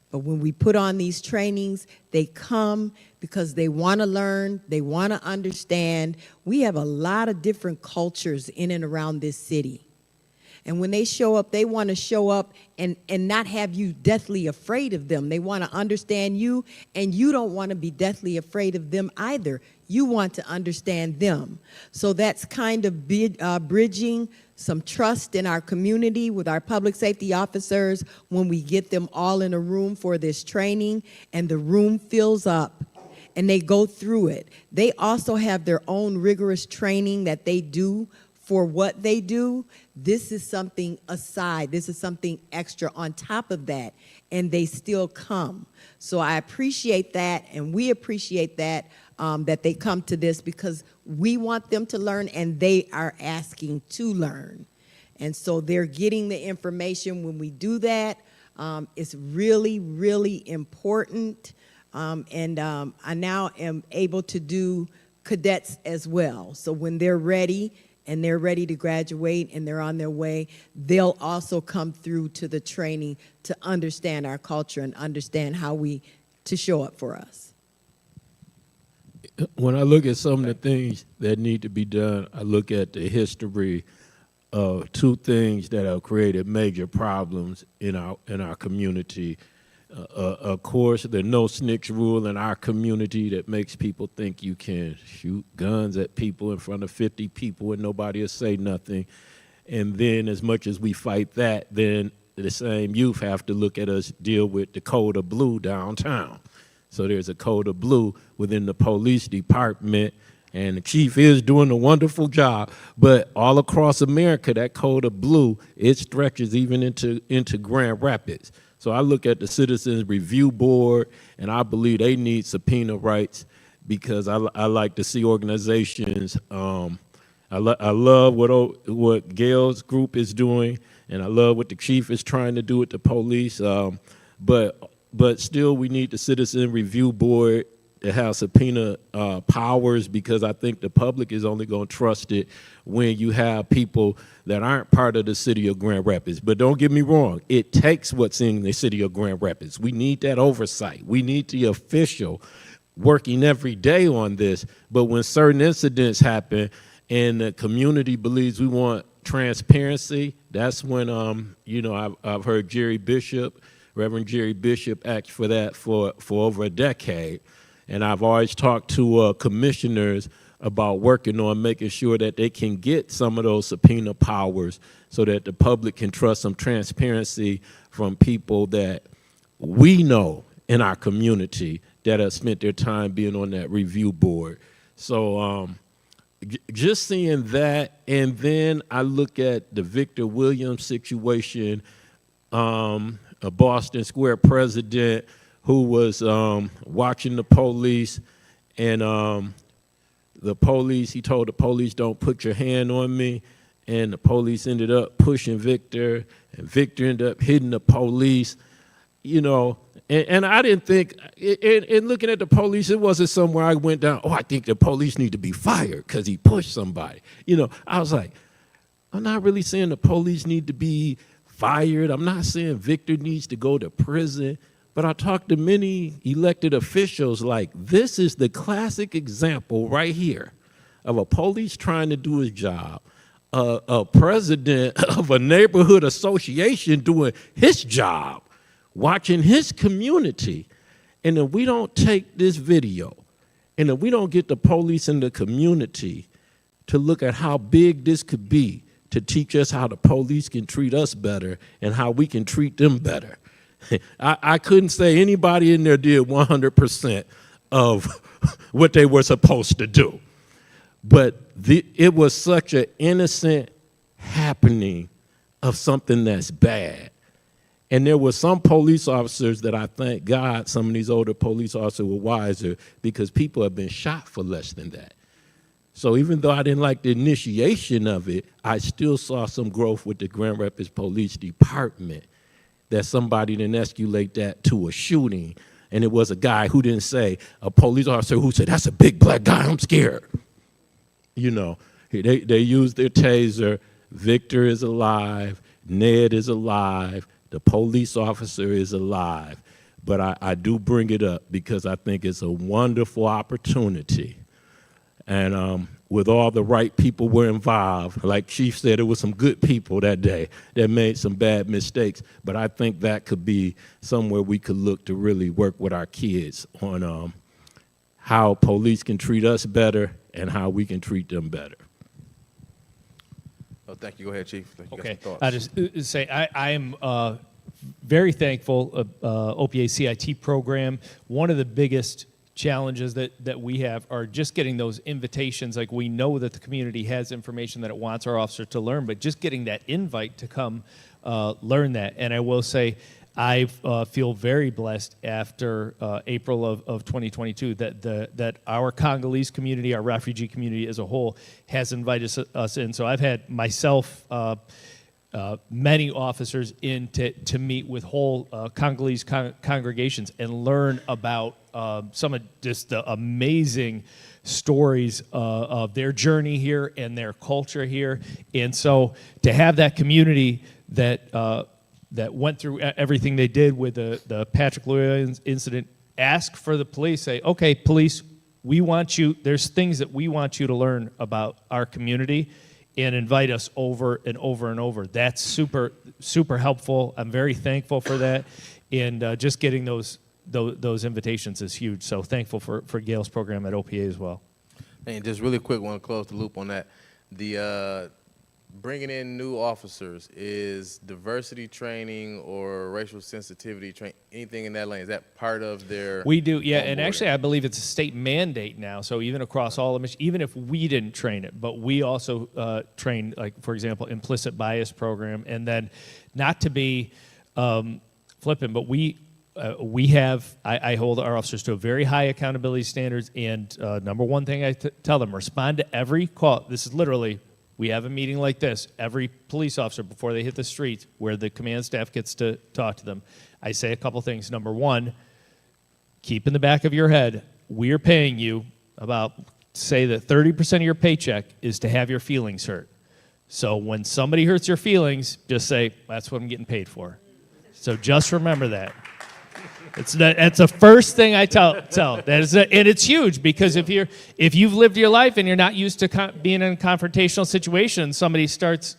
But when we put on these trainings, they come because they want to learn, they want to understand. We have a lot of different cultures in and around this city. And when they show up, they want to show up and not have you deathly afraid of them. They want to understand you, and you don't want to be deathly afraid of them either. You want to understand them. So that's kind of bridging some trust in our community with our public safety officers when we get them all in a room for this training, and the room fills up and they go through it. They also have their own rigorous training that they do for what they do. This is something aside. This is something extra on top of that, and they still come. So I appreciate that, and we appreciate that, that they come to this because we want them to learn, and they are asking to learn. And so they're getting the information when we do that. It's really, really important. And I now am able to do cadets as well. So when they're ready, and they're ready to graduate and they're on their way, they'll also come through to the training to understand our culture and understand how to show up for us. When I look at some of the things that need to be done, I look at the history of two things that have created major problems in our community. Of course, the no snitch rule in our community that makes people think you can shoot guns at people in front of 50 people and nobody will say nothing. And then as much as we fight that, then the same youth have to look at us deal with the code of blue downtown. So there's a code of blue within the police department, and the chief is doing a wonderful job. But all across America, that code of blue, it stretches even into Grand Rapids. So I look at the Citizens Review Board, and I believe they need subpoena rights because I like to see organizations. I love what Gail's group is doing, and I love what the chief is trying to do with the police. But still, we need the Citizen Review Board to have subpoena powers, because I think the public is only going to trust it when you have people that aren't part of the city of Grand Rapids. But don't get me wrong, it takes what's in the city of Grand Rapids. We need that oversight. We need the official working every day on this. But when certain incidents happen and the community believes we want transparency, that's when, I've heard Reverend Jerry Bishop ask for that for over a decade. And I've always talked to commissioners about working on making sure that they can get some of those subpoena powers so that the public can trust some transparency from people that we know in our community that have spent their time being on that review board. So just seeing that, and then I look at the Victor Williams situation, a Boston Square president who was watching the police, and he told the police, "Don't put your hand on me," and the police ended up pushing Victor, and Victor ended up hitting the police, and I didn't think, in looking at the police, it wasn't somewhere I went down, I think the police need to be fired because he pushed somebody. I was like, I'm not really saying the police need to be fired. I'm not saying Victor needs to go to prison. But I talked to many elected officials like, this is the classic example right here of a police trying to do his job, a president of a neighborhood association doing his job, watching his community. And if we don't take this video, and if we don't get the police in the community to look at how big this could be, to teach us how the police can treat us better and how we can treat them better. I couldn't say anybody in there did 100% of what they were supposed to do. But it was such an innocent happening of something that's bad. And there were some police officers that I thank God some of these older police officers were wiser, because people have been shot for less than that. So even though I didn't like the initiation of it, I still saw some growth with the Grand Rapids Police Department, that somebody didn't escalate that to a shooting. And it was a guy who didn't say, a police officer who said, "That's a big black guy, I'm scared." They used their taser. Victor is alive. Ned is alive. The police officer is alive. But I do bring it up because I think it's a wonderful opportunity. And with all the right people were involved, like Chief said, it was some good people that day that made some bad mistakes. But I think that could be somewhere we could look to really work with our kids on how police can treat us better and how we can treat them better. Oh, thank you. Go ahead, Chief. You Okay, got some thoughts. I just say I am very thankful OPA CIT program. One of the biggest challenges that we have are just getting those invitations. Like, we know that the community has information that it wants our officers to learn, but just getting that invite to come learn that. And I will say, I feel very blessed after April of 2022 that our Congolese community, our refugee community as a whole, has invited us in. So I've had myself, many officers in to meet with whole Congolese congregations and learn about some of just the amazing stories of their journey here and their culture here. And so to have that community that went through everything they did with the Patrick Loya incident, ask for the police, say, okay, police, we want you, there's things that we want you to learn about our community, and invite us over and over and over. That's super, super helpful. I'm very thankful for that. And just getting those invitations is huge. So thankful for Gail's program at OPA as well. And just really quick, want to close the loop on that. The bringing in new officers, is diversity training or racial sensitivity training, anything in that lane, is that part of their We do, yeah, and onboarding? actually I believe it's a state mandate now, so even across all of Michigan, even if we didn't train it, but we also train, like, for example, implicit bias program, and then not to be flippant, but we have, I hold our officers to a very high accountability standards, and number one thing I tell them, respond to every call. This is literally, we have a meeting like this, every police officer before they hit the streets where the command staff gets to talk to them. I say a couple things. Number one, keep in the back of your head, we're paying you about, say that 30% of your paycheck is to have your feelings hurt. So when somebody hurts your feelings, just say, that's what I'm getting paid for. So just remember that. That's the first thing I tell. That is, and it's huge, because if you've lived your life and you're not used to being in a confrontational situation, somebody starts,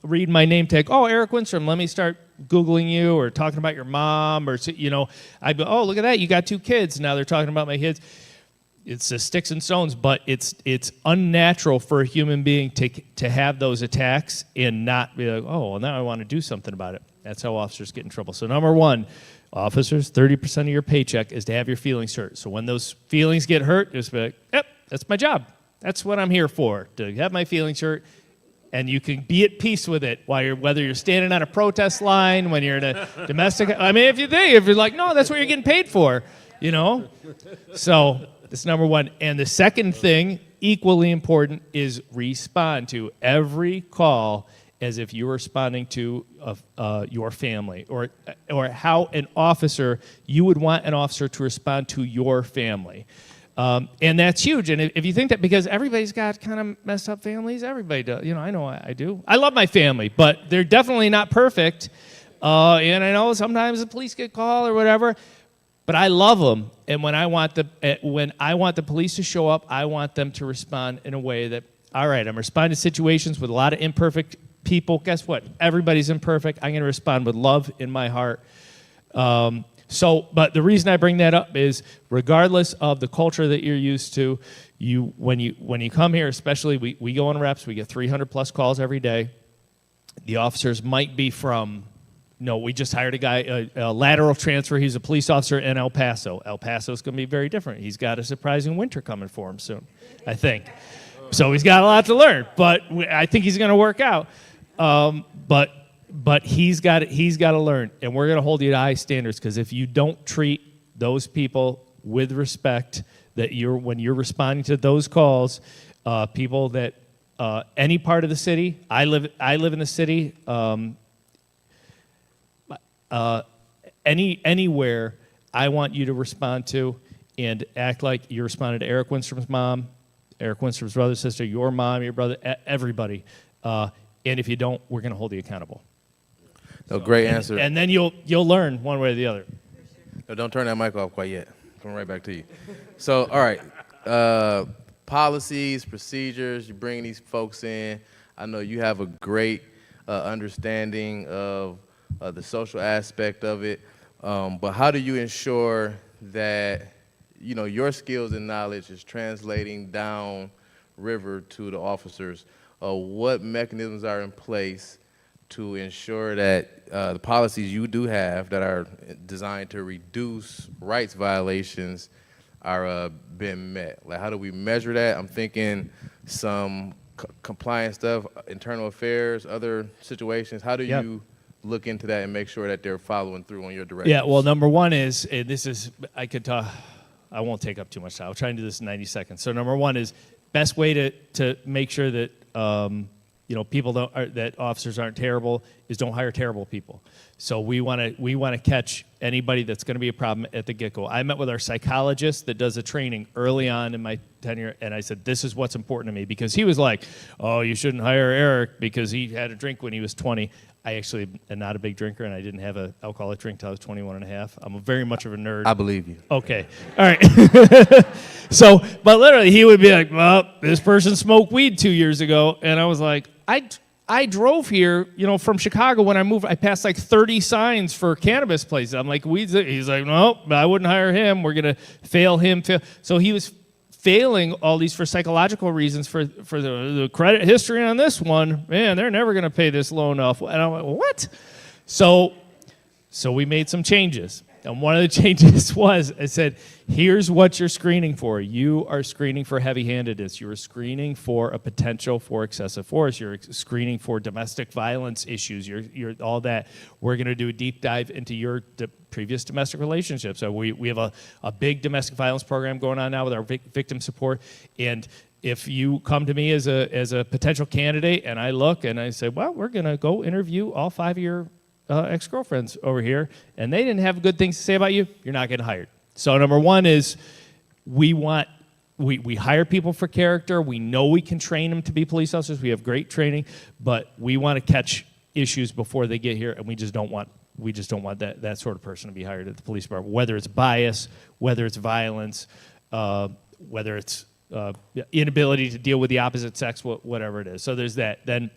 read my name tag. Oh, Eric Winstrom, let me start Googling you or talking about your mom, or I go, oh, look at that, you got 2 kids. Now they're talking about my kids. It's the sticks and stones, but it's unnatural for a human being to have those attacks and not be like, oh, well, now I want to do something about it. That's how officers get in trouble. So number one, officers, 30% of your paycheck is to have your feelings hurt. So when those feelings get hurt, just be like, yep, that's my job. That's what I'm here for, to have my feelings hurt. And you can be at peace with it whether you're standing on a protest line, when you're in a domestic. I mean, if you're like, no, that's what you're getting paid for, you know. So that's number one. And the second thing, equally important, is respond to every call as if you're responding to your family, or how an officer, you would want an officer to respond to your family. And that's huge. And if you think that, because everybody's got kind of messed up families, everybody does. You know I do. I love my family, but they're definitely not perfect. And I know sometimes the police get called or whatever, but I love them. And when I want the police to show up, I want them to respond in a way that, all right, I'm responding to situations with a lot of imperfect people. Guess what? Everybody's imperfect. I'm going to respond with love in my heart. But the reason I bring that up is, regardless of the culture that you're used to, when you come here, especially, we go on reps, we get 300 plus calls every day. The officers might be from, we just hired a guy, a lateral transfer. He's a police officer in El Paso. El Paso's going to be very different. He's got a surprising winter coming for him soon, I think. So he's got a lot to learn, but I think he's going to work out. But he's got to learn, and we're going to hold you to high standards, because if you don't treat those people with respect, when you're responding to those calls, people that any part of the city, I live in the city, anywhere, I want you to respond to and act like you responded to Eric Winstrom's mom, Eric Winstrom's brother, sister, your mom, your brother, everybody. And if you don't, we're going to hold you accountable. No, great answer. And then you'll learn one way or the other. No, don't turn that mic off quite yet. Coming right back to you. So, all right, policies, procedures, you bring these folks in. I know you have a great understanding of the social aspect of it, but how do you ensure that, your skills and knowledge is translating down river to the officers? What mechanisms are in place to ensure that the policies you do have that are designed to reduce rights violations are being met? Like, how do we measure that? I'm thinking some compliance stuff, internal affairs, other situations. How do you look into that and make sure that they're following through on your direction? Yeah, well, number one is, and this is, I won't take up too much time. I'll try and do this in 90 seconds. So number one is, best way to make sure that people that officers aren't terrible is don't hire terrible people. So we want to catch anybody that's going to be a problem at the get-go. I met with our psychologist that does a training early on in my tenure, and I said, this is what's important to me, because he was like, oh, you shouldn't hire Eric because he had a drink when he was 20. I actually am not a big drinker, and I didn't have an alcoholic drink till I was 21 and a half. I'm very much of a nerd. I believe you. Okay. All right. So, but literally, he would be like, well, this person smoked weed 2 years ago. And I was like, I drove here, from Chicago. When I moved, I passed like 30 signs for cannabis places. I'm like, weeds. He's like, no, I wouldn't hire him. We're going to fail him. So he was failing all these for psychological reasons. For the credit history on this one, man, they're never going to pay this loan off. And I'm like, well, what? So we made some changes. And one of the changes was, I said, here's what you're screening for. You are screening for heavy-handedness. You're screening for a potential for excessive force. You're screening for domestic violence issues. You're all that. We're going to do a deep dive into your previous domestic relationships. So we have a big domestic violence program going on now with our victim support. And if you come to me as a potential candidate, and I look and I say, well, we're going to go interview all 5 of your ex-girlfriends over here, and they didn't have good things to say about you, you're not getting hired. So number one is we hire people for character. We know we can train them to be police officers. We have great training, but we want to catch issues before they get here, and we just don't want that sort of person to be hired at the police department, whether it's bias, whether it's violence, whether it's inability to deal with the opposite sex, whatever it is. So there's that. Then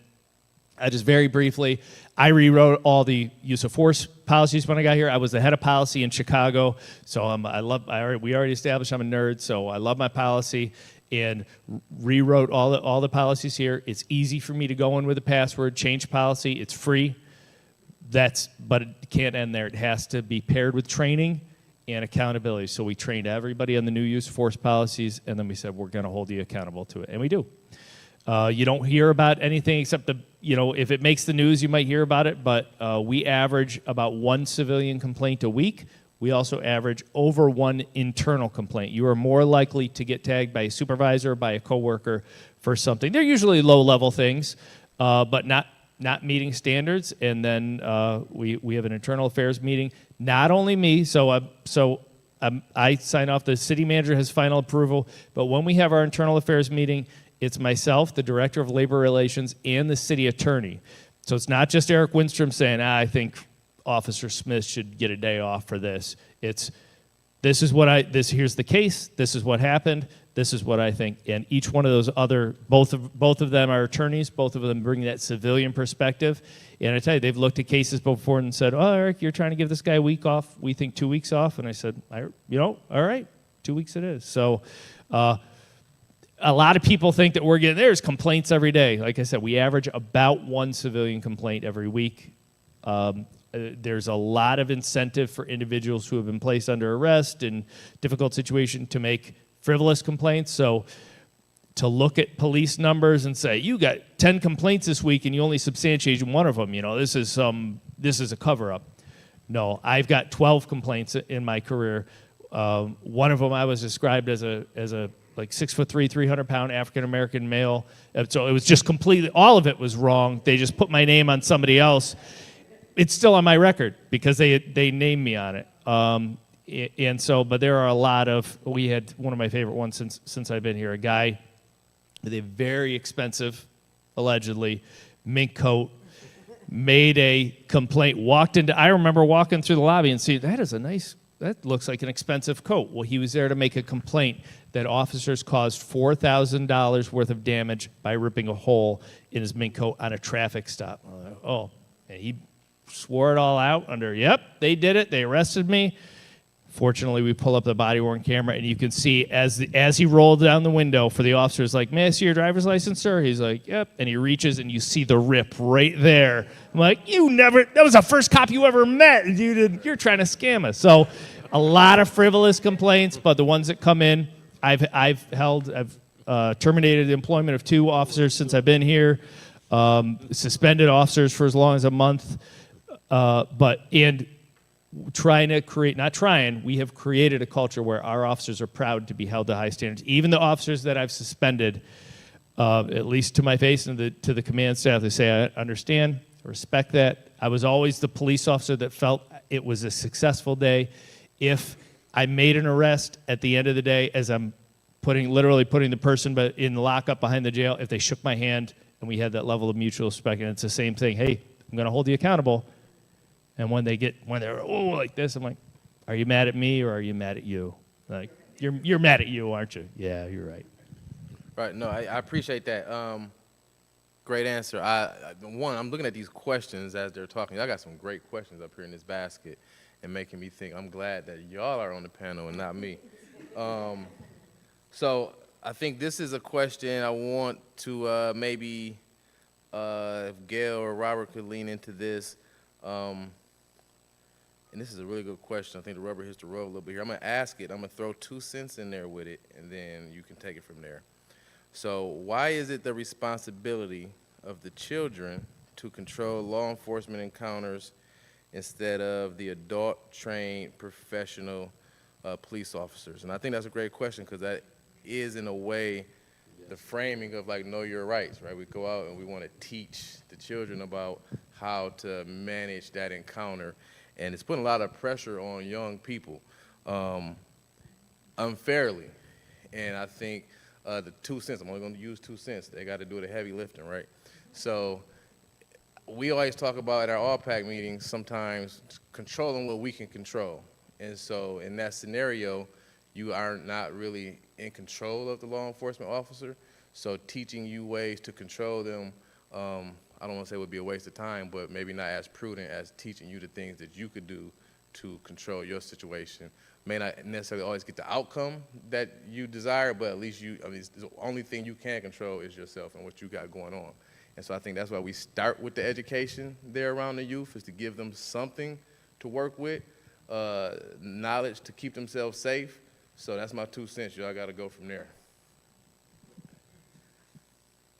just very briefly, I rewrote all the use of force policies when I got here. I was the head of policy in Chicago, so we already established I'm a nerd, so I love my policy, and rewrote all the policies here. It's easy for me to go in with a password, change policy. It's free. But it can't end there. It has to be paired with training, and accountability. So we trained everybody on the new use of force policies, and then we said, we're going to hold you accountable to it, and we do. You don't hear about anything except if it makes the news, you might hear about it, but we average about 1 civilian complaint a week. We also average over 1 internal complaint. You are more likely to get tagged by a supervisor or by a coworker for something. They're usually low-level things, but not meeting standards. And then we have an internal affairs meeting. Not only me, I sign off. The city manager has final approval. But when we have our internal affairs meeting, it's myself, the director of labor relations, and the city attorney. So it's not just Eric Winstrom saying, I think Officer Smith should get a day off for this. Here's the case, this is what happened, this is what I think. And each one of those both of them are attorneys, both of them bring that civilian perspective. And I tell you, they've looked at cases before and said, oh, Eric, you're trying to give this guy a week off. We think 2 weeks off. And I said, all right, 2 weeks it is. So a lot of people think that there's complaints every day. Like I said, we average about 1 civilian complaint every week. There's a lot of incentive for individuals who have been placed under arrest in difficult situation to make frivolous complaints. So to look at police numbers and say, you got 10 complaints this week and you only substantiated one of them, this is a cover-up. No, I've got 12 complaints in my career. One of them I was described as a 6'3", 300-pound African-American male. So it was just completely, all of it was wrong. They just put my name on somebody else. It's still on my record because they named me on it. But there are we had one of my favorite ones since I've been here, a guy with a very expensive, allegedly, mink coat, made a complaint, I remember walking through the lobby and seeing, that looks like an expensive coat. Well, he was there to make a complaint that officers caused $4,000 worth of damage by ripping a hole in his mink coat on a traffic stop. And he swore it all out yep, they did it, they arrested me. Fortunately, we pull up the body-worn camera, and you can see as he rolled down the window for the officers, like, may I see your driver's license, sir? He's like, yep. And he reaches, and you see the rip right there. I'm like, that was the first cop you ever met. You're trying to scam us. So a lot of frivolous complaints, but the ones that come in, I've terminated the employment of 2 officers since I've been here, suspended officers for as long as a month, we have created a culture where our officers are proud to be held to high standards. Even the officers that I've suspended, at least to my face and to the command staff, they say, I understand, I respect that. I was always the police officer that felt it was a successful day. If I made an arrest at the end of the day, as I'm literally putting the person in the lockup behind the jail, if they shook my hand and we had that level of mutual respect, and it's the same thing, hey, I'm going to hold you accountable. And when they're like this, I'm like, are you mad at me or are you mad at you? Like, you're mad at you, aren't you? Yeah, you're right. Right. No, I appreciate that. Great answer. I'm looking at these questions as they're talking. I got some great questions up here in this basket and making me think. I'm glad that y'all are on the panel and not me. So I think this is a question I want to maybe if Gail or Robert could lean into this. And this is a really good question. I think the rubber hits the road a little bit here. I'm going to ask it. I'm going to throw 2 cents in there with it, and then you can take it from there. So why is it the responsibility of the children to control law enforcement encounters instead of the adult-trained professional police officers? And I think that's a great question because that is, in a way, the framing of, know your rights, right? We go out and we want to teach the children about how to manage that encounter. And it's putting a lot of pressure on young people unfairly. And I think the 2 cents, I'm only going to use 2 cents. They got to do the heavy lifting, right? So we always talk about at our all-pack meetings sometimes controlling what we can control. And so in that scenario, you are not really in control of the law enforcement officer. So teaching you ways to control them, I don't want to say it would be a waste of time, but maybe not as prudent as teaching you the things that you could do to control your situation. May not necessarily always get the outcome that you desire, but at least the only thing you can control is yourself and what you got going on. And so I think that's why we start with the education there around the youth, is to give them something to work with. knowledge to keep themselves safe. So that's my 2 cents. Y'all got to go from there.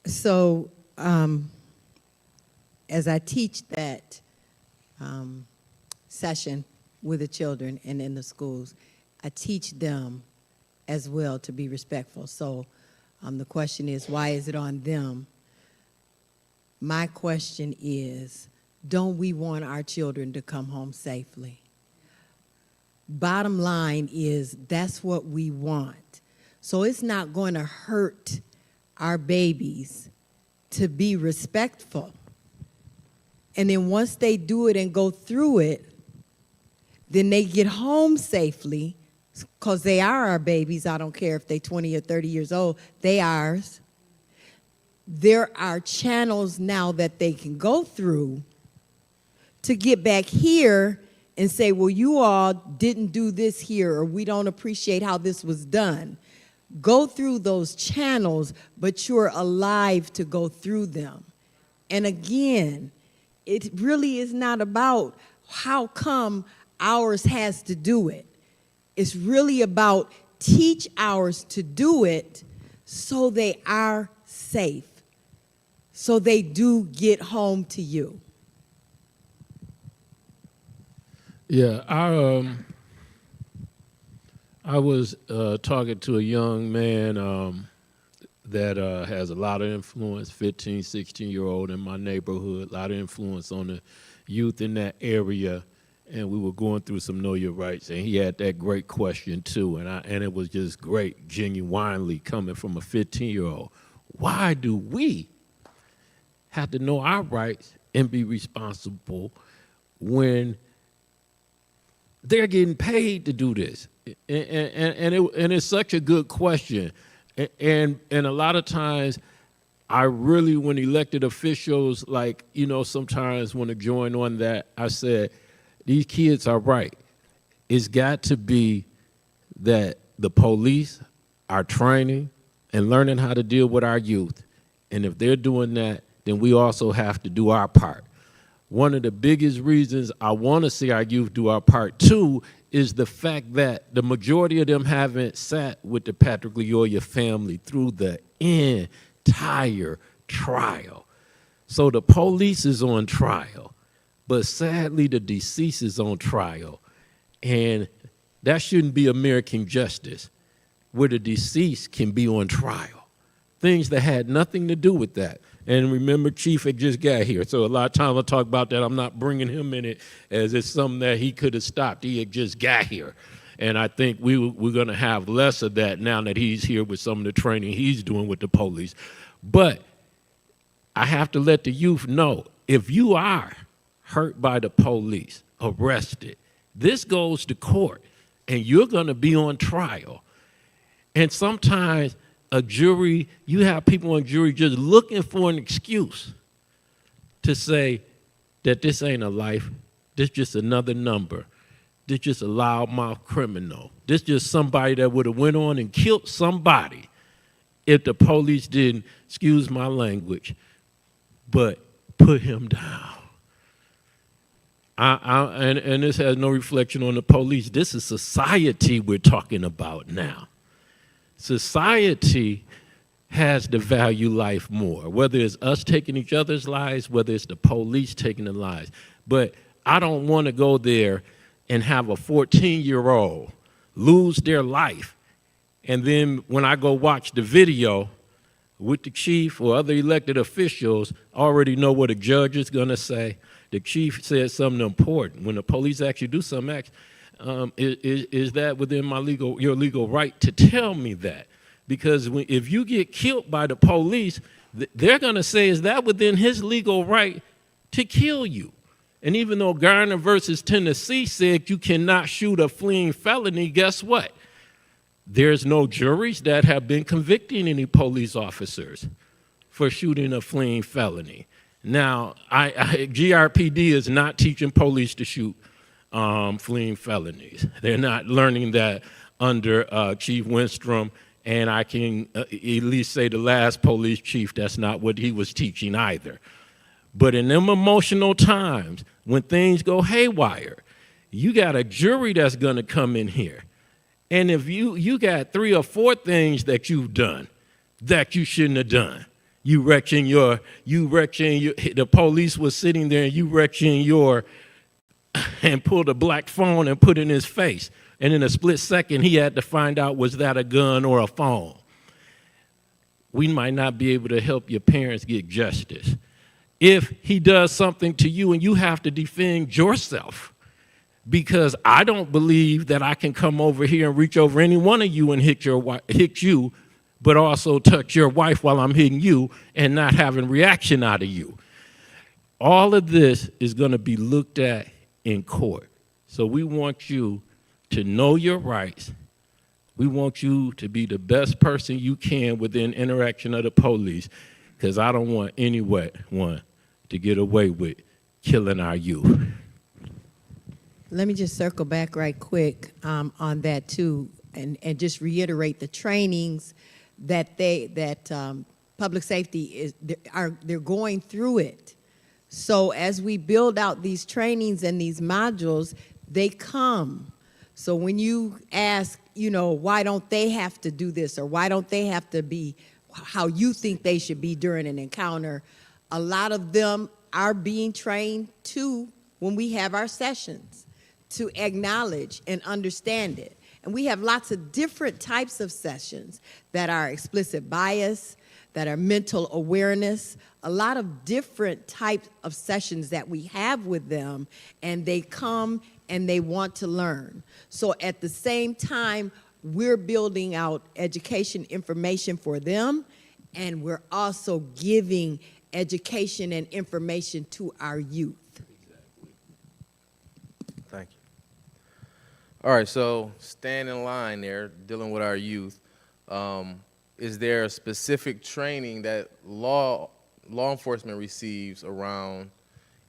So, as I teach that session with the children and in the schools, I teach them as well to be respectful. So, the question is, why is it on them? My question is, don't we want our children to come home safely? Bottom line is, that's what we want. So it's not going to hurt our babies to be respectful. And then once they do it and go through it, then they get home safely, because they are our babies. I don't care if they're 20 or 30 years old, they ours. There are channels now that they can go through to get back here and say, well, you all didn't do this here, or we don't appreciate how this was done. Go through those channels, but you're alive to go through them. And again, it really is not about how come ours has to do it. It's really about teach ours to do it so they are safe, so they do get home to you. Yeah, I was talking to a young man that has a lot of influence, 15, 16-year-old in my neighborhood, a lot of influence on the youth in that area, and we were going through some Know Your Rights, and he had that great question too, and it was just great, genuinely coming from a 15-year-old. Why do we have to know our rights and be responsible when they're getting paid to do this? And it's such a good question. And a lot of times, I really, when elected officials, like, you know, sometimes want to join on that, I said, these kids are right. It's got to be that the police are training and learning how to deal with our youth. And if they're doing that, then we also have to do our part. One of the biggest reasons I want to see our youth do our part too is the fact that the majority of them haven't sat with the Patrick Leoya family through the entire trial. So the police is on trial, but sadly the deceased is on trial. And that shouldn't be American justice, where the deceased can be on trial. Things that had nothing to do with that. And remember, Chief had just got here, so a lot of times I talk about that. I'm not bringing him in it as it's something that he could have stopped. He had just got here. And I think we're going to have less of that now that he's here with some of the training he's doing with the police. But I have to let the youth know, if you are hurt by the police, arrested, this goes to court, and you're going to be on trial. And sometimes a jury, you have people on jury just looking for an excuse to say that this ain't a life, this just another number, this just a loudmouth criminal, this just somebody that would have went on and killed somebody if the police didn't, excuse my language, but put him down. And this has no reflection on the police. This is society we're talking about now. Society has to value life more, whether it's us taking each other's lives, whether it's the police taking the lives. But I don't want to go there and have a 14-year-old lose their life. And then when I go watch the video with the chief or other elected officials, I already know what a judge is going to say. The chief said something important. When the police actually do something, is that within your legal right to tell me that? Because if you get killed by the police, they're going to say, is that within his legal right to kill you? And even though Garner versus Tennessee said you cannot shoot a fleeing felony, guess what? There's no juries that have been convicting any police officers for shooting a fleeing felony. Now, GRPD is not teaching police to shoot fleeing felonies. They're not learning that under Chief Winstrom, and I can at least say the last police chief, that's not what he was teaching either. But in them emotional times, when things go haywire, You got a jury that's going to come in here. And if you got 3 or 4 things that you've done that you shouldn't have done. The police was sitting there and you reaching and pulled a black phone and put it in his face. And in a split second, he had to find out, was that a gun or a phone? We might not be able to help your parents get justice. If he does something to you and you have to defend yourself, because I don't believe that I can come over here and reach over any one of you and hit you, but also touch your wife while I'm hitting you and not having reaction out of you. All of this is going to be looked at in court. So we want you to know your rights. We want you to be the best person you can within interaction of the police, because I don't want anyone to get away with killing our youth. Let me just circle back right quick on that too, and just reiterate the trainings that public safety they're going through it. So as we build out these trainings and these modules, they come. So when you ask, why don't they have to do this, or why don't they have to be how you think they should be during an encounter, a lot of them are being trained too when we have our sessions to acknowledge and understand it. And we have lots of different types of sessions that are explicit bias, that are mental awareness, a lot of different types of sessions that we have with them, and they come and they want to learn. So at the same time, we're building out education information for them, and we're also giving education and information to our youth. Thank you. All right, so staying in line there, dealing with our youth, is there a specific training that law enforcement receives around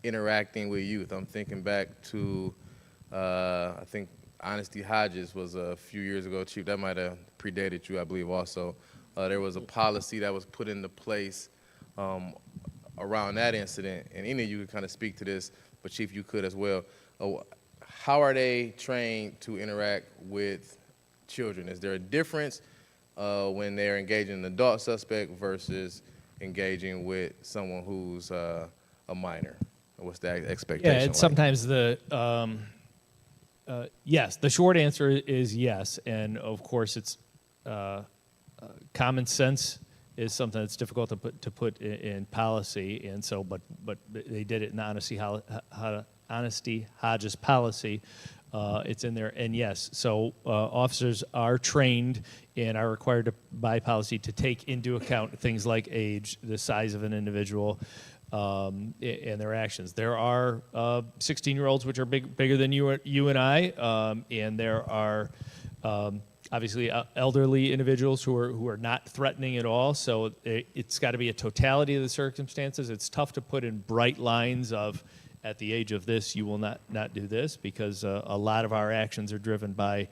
interacting with youth? I'm thinking back to, I think Honesty Hodges was a few years ago, Chief. That might have predated you, I believe, also. There was a policy that was put into place around that incident, and any of you could kind of speak to this, but Chief, you could as well. How are they trained to interact with children? Is there a difference when they're engaging an adult suspect versus engaging with someone who's a minor? What's that expectation? Yeah, and like? sometimes yes, the short answer is yes, and of course it's common sense is something that's difficult to put in policy, and so but they did it in Honesty Hodges policy. It's in there, and yes, so officers are trained and are required by policy to take into account things like age, the size of an individual, and their actions. There are 16-year-olds which are bigger than you and I, and there are obviously elderly individuals who are not threatening at all. So it's got to be a totality of the circumstances. It's tough to put in bright lines of, at the age of this, you will not do this, because a lot of our actions are driven by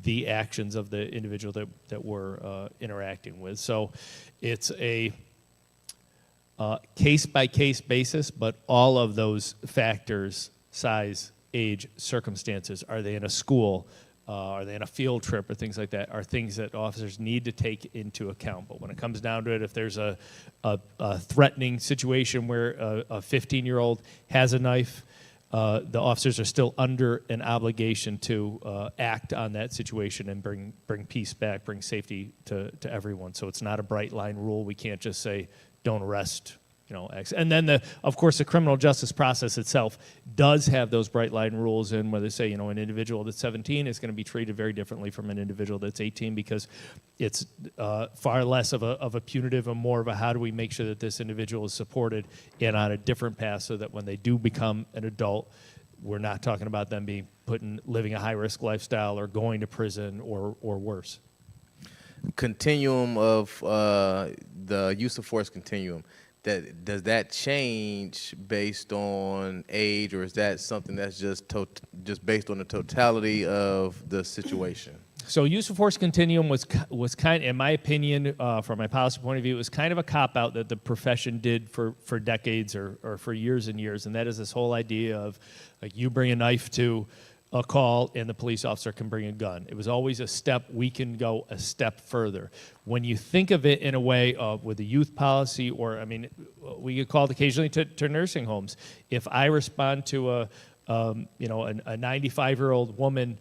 the actions of the individual that we're interacting with. So it's a case-by-case basis, but all of those factors, size, age, circumstances, are they in a school, are they in a field trip, or things like that, are things that officers need to take into account. But when it comes down to it, if there's a threatening situation where a 15-year-old has a knife, the officers are still under an obligation to act on that situation and bring peace back, bring safety to everyone. So it's not a bright line rule. We can't just say, don't arrest, X. And then, of course, the criminal justice process itself does have those bright line rules in where they say, an individual that's 17 is going to be treated very differently from an individual that's 18, because it's far less of a punitive and more of a how do we make sure that this individual is supported and on a different path, so that when they do become an adult, we're not talking about them living a high-risk lifestyle or going to prison or worse. Continuum of the use of force continuum, does that change based on age, or is that something that's just based on the totality of the situation? So use of force continuum was kind, in my opinion, from my policy point of view, it was kind of a cop-out that the profession did for decades or for years and years, and that is this whole idea of, like, you bring a knife to a call and the police officer can bring a gun. It was always a step, we can go a step further. When you think of it in a way of with a youth policy, or, I mean, we get called occasionally to nursing homes. If I respond to a 95-year-old woman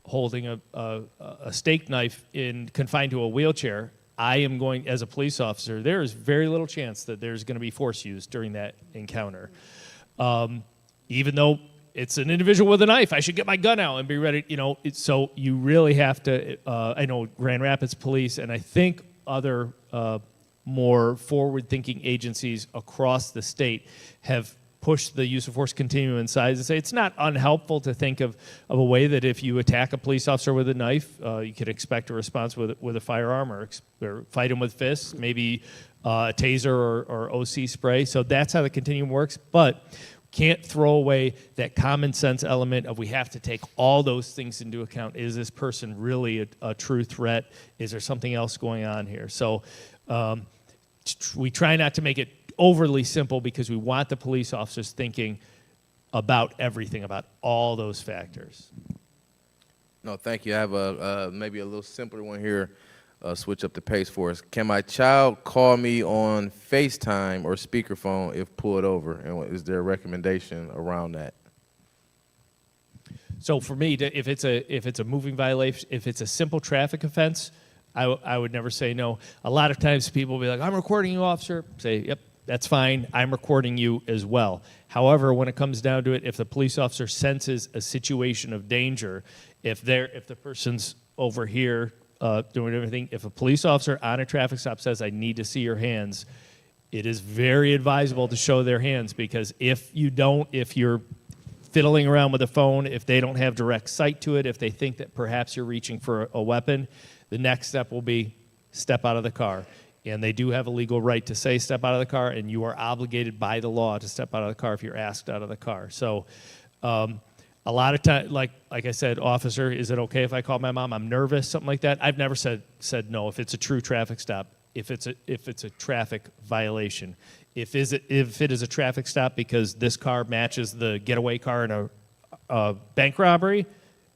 holding a steak knife confined to a wheelchair, I am going, as a police officer, there is very little chance that there's going to be force used during that encounter. Even though it's an individual with a knife, I should get my gun out and be ready, so you really have to, I know Grand Rapids Police and I think other more forward-thinking agencies across the state have push the use of force continuum in size and say it's not unhelpful to think of a way that if you attack a police officer with a knife, you could expect a response with a firearm or fight him with fists, maybe a taser or OC spray. So that's how the continuum works. But can't throw away that common sense element of we have to take all those things into account. Is this person really a true threat? Is there something else going on here? So we try not to make it overly simple because we want the police officers thinking about everything, about all those factors. No, thank you. I have maybe a little simpler one here. Switch up the pace for us. Can my child call me on FaceTime or speakerphone if pulled over? And is there a recommendation around that? So for me, if it's a moving violation, if it's a simple traffic offense, I would never say no. A lot of times people will be like, I'm recording you, officer. Say, yep, that's fine. I'm recording you as well. However, when it comes down to it, if the police officer senses a situation of danger, if the person's over here doing everything, if a police officer on a traffic stop says, I need to see your hands, it is very advisable to show their hands, because if you're fiddling around with a phone, if they don't have direct sight to it, if they think that perhaps you're reaching for a weapon, the next step will be step out of the car. And they do have a legal right to say step out of the car, and you are obligated by the law to step out of the car if you're asked out of the car. So a lot of times, like I said, officer, is it okay if I call my mom? I'm nervous, something like that. I've never said no if it's a true traffic stop, if it's a traffic violation. If it is a traffic stop because this car matches the getaway car in a bank robbery,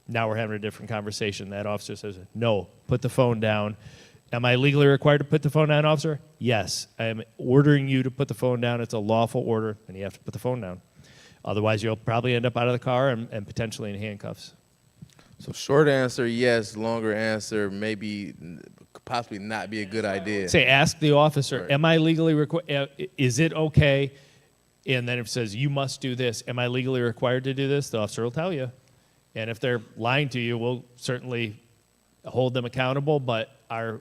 now we're having a different conversation. That officer says, no, put the phone down. Am I legally required to put the phone down, officer? Yes. I am ordering you to put the phone down. It's a lawful order, and you have to put the phone down. Otherwise, you'll probably end up out of the car and potentially in handcuffs. So short answer, yes. Longer answer, maybe, possibly not be a good idea. Say, ask the officer, Right. am I legally required? Is it okay? And then if it says, you must do this, am I legally required to do this? The officer will tell you. And if they're lying to you, we'll certainly hold them accountable, but I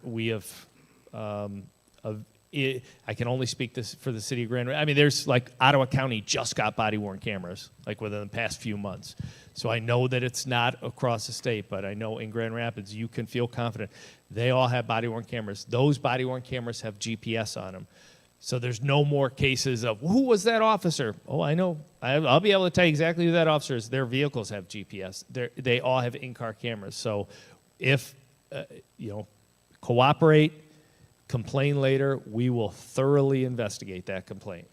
can only speak this for the city of Grand Rapids. I mean, there's like Ottawa County just got body-worn cameras, like within the past few months. So I know that it's not across the state, but I know in Grand Rapids you can feel confident. They all have body-worn cameras. Those body-worn cameras have GPS on them. So there's no more cases of, who was that officer? Oh, I know. I'll be able to tell you exactly who that officer is. Their vehicles have GPS. They all have in-car cameras. So if, cooperate, complain later, we will thoroughly investigate that complaint.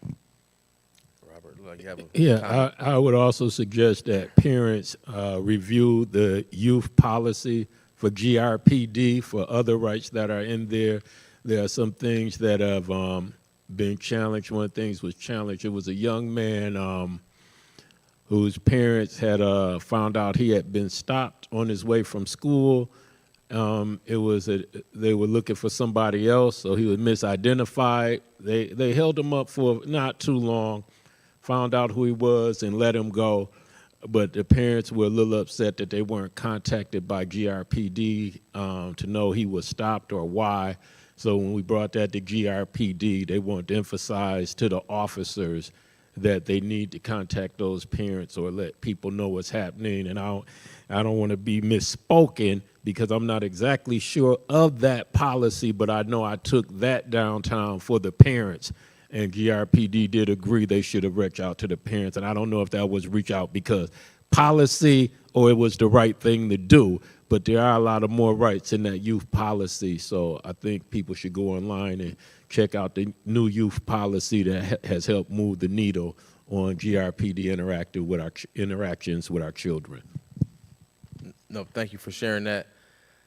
Robert, look like you have a Yeah, comment. I would also suggest that parents review the youth policy for GRPD for other rights that are in there. There are some things that have been challenged. One of the things was challenged. It was a young man whose parents had found out he had been stopped on his way from school. They were looking for somebody else, so he was misidentified. They held him up for not too long, found out who he was, and let him go. But the parents were a little upset that they weren't contacted by GRPD to know he was stopped or why. So when we brought that to GRPD, they wanted to emphasize to the officers that they need to contact those parents or let people know what's happening. And I don't want to be misspoken because I'm not exactly sure of that policy, but I know I took that downtown for the parents. And GRPD did agree they should have reached out to the parents. And I don't know if that was reach out because policy or it was the right thing to do. But there are a lot of more rights in that youth policy. So I think people should go online and check out the new youth policy that has helped move the needle on GRPD interactions with our children. No, thank you for sharing that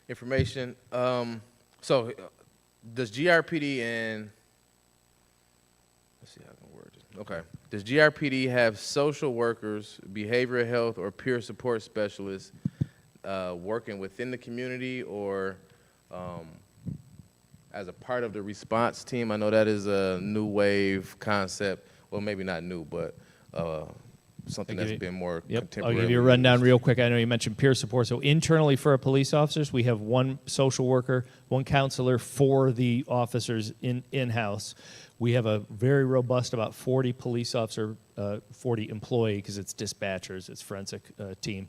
information. So, does GRPD and let's see how I can word this. Okay, does GRPD have social workers, behavioral health, or peer support specialists working within the community or as a part of the response team? I know that is a new wave concept. Well, maybe not new, but something that's been more Yep, contemporary. I'll give you a rundown real quick. I know you mentioned peer support. So internally for our police officers, we have one social worker, one counselor for the officers in-house. We have a very robust, about 40 police officer, 40 employee, because it's dispatchers, it's forensic team,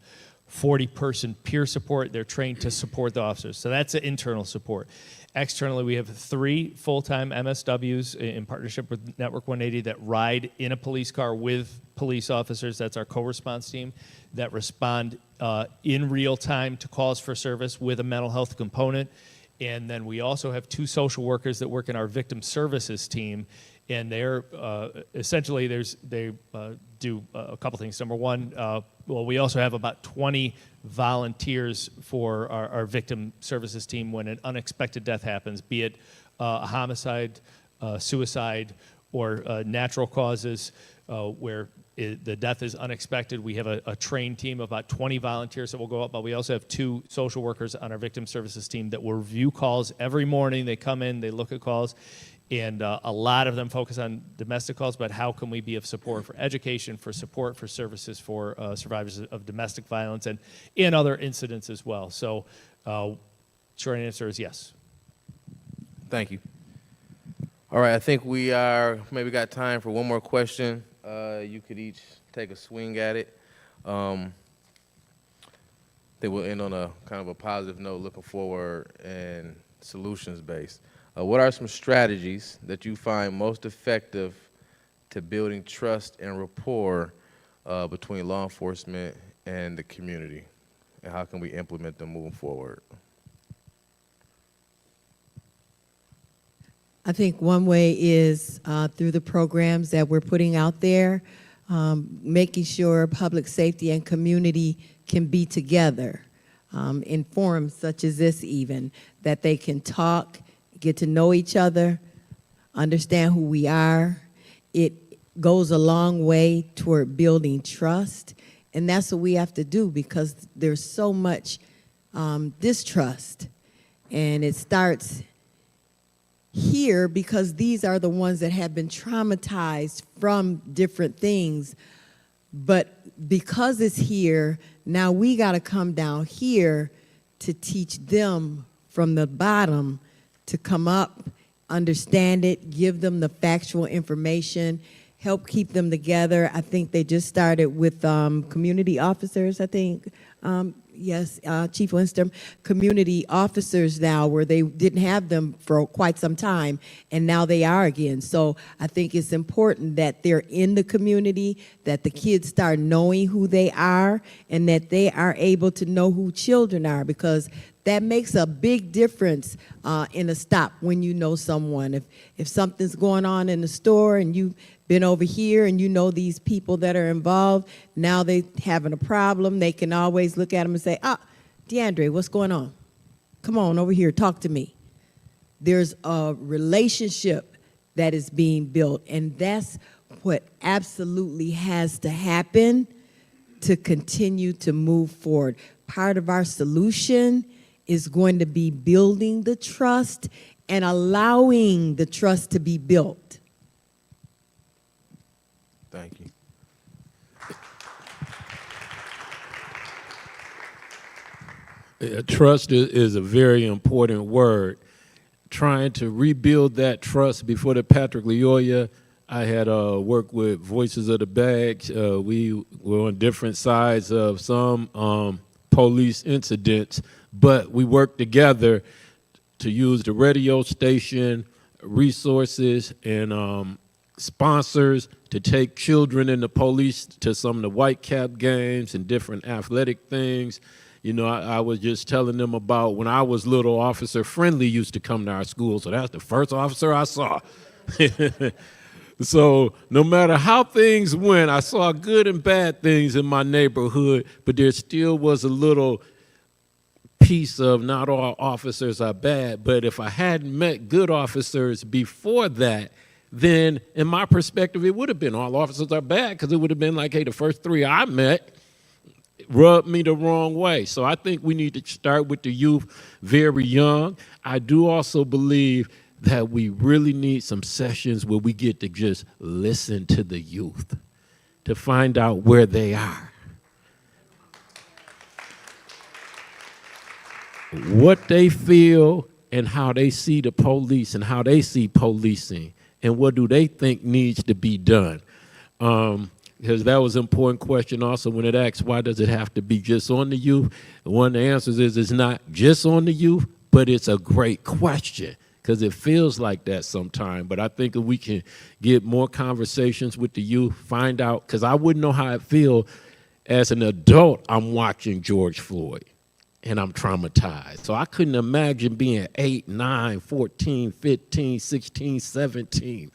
40-person peer support. They're trained to support the officers. So that's the internal support. Externally, we have 3 full-time MSWs in partnership with Network 180 that ride in a police car with police officers. That's our co-response team that respond in real time to calls for service with a mental health component. And then we also have 2 social workers that work in our victim services team. And they're essentially, they do a couple things. Number one, well, we also have about 20 volunteers for our victim services team when an unexpected death happens, be it a homicide, suicide, or natural causes where the death is unexpected. We have a trained team of about 20 volunteers that will go up, but we also have 2 social workers on our victim services team that will review calls every morning. They come in, they look at calls, and a lot of them focus on domestic calls, but how can we be of support for education, for support for services for survivors of domestic violence and other incidents as well. So short answer is yes. Thank you. All right, I think we maybe got time for one more question. You could each take a swing at it. I think we'll end on a kind of a positive note, looking forward and solutions-based. What are some strategies that you find most effective to building trust and rapport between law enforcement and the community? And how can we implement them moving forward? I think one way is through the programs that we're putting out there, making sure public safety and community can be together in forums such as this even, that they can talk, get to know each other, understand who we are. It goes a long way toward building trust, and that's what we have to do because there's so much distrust, and it starts here because these are the ones that have been traumatized from different things. But because it's here, now we got to come down here to teach them from the bottom to come up, understand it, give them the factual information, help keep them together. I think they just started with community officers, I think. Yes, Chief Lindstrom, community officers now where they didn't have them for quite some time, and now they are again. So I think it's important that they're in the community, that the kids start knowing who they are, and that they are able to know who children are, because that makes a big difference in a stop when you know someone. If something's going on in the store and you've been over here and you know these people that are involved, now they having a problem, they can always look at them and say, DeAndre, what's going on? Come on over here, talk to me. There's a relationship that is being built, and that's what absolutely has to happen to continue to move forward. Part of our solution is going to be building the trust and allowing the trust to be built. Thank you. Trust is a very important word. Trying to rebuild that trust before the Patrick Lyoya, I had worked with Voices of the Bags. We were on different sides of some police incidents, but we worked together to use the radio station, resources, and sponsors to take children and the police to some of the white cap games and different athletic things. You know, I was just telling them about when I was little, Officer Friendly used to come to our school, so that's the first officer I saw. So no matter how things went, I saw good and bad things in my neighborhood, but there still was a little piece of not all officers are bad, but if I hadn't met good officers before that, then in my perspective, it would have been all officers are bad, because it would have been like, hey, the first 3 I met rubbed me the wrong way. So I think we need to start with the youth very young. I do also believe that we really need some sessions where we get to just listen to the youth to find out where they are, what they feel, and how they see the police and how they see policing, and what do they think needs to be done. Because that was an important question also when it asks, why does it have to be just on the youth? One of the answers is it's not just on the youth, but it's a great question, because it feels like that sometimes. But I think if we can get more conversations with the youth, find out, because I wouldn't know how it feels as an adult. I'm watching George Floyd, and I'm traumatized. So I couldn't imagine being 8, 9, 14, 15, 16, 17,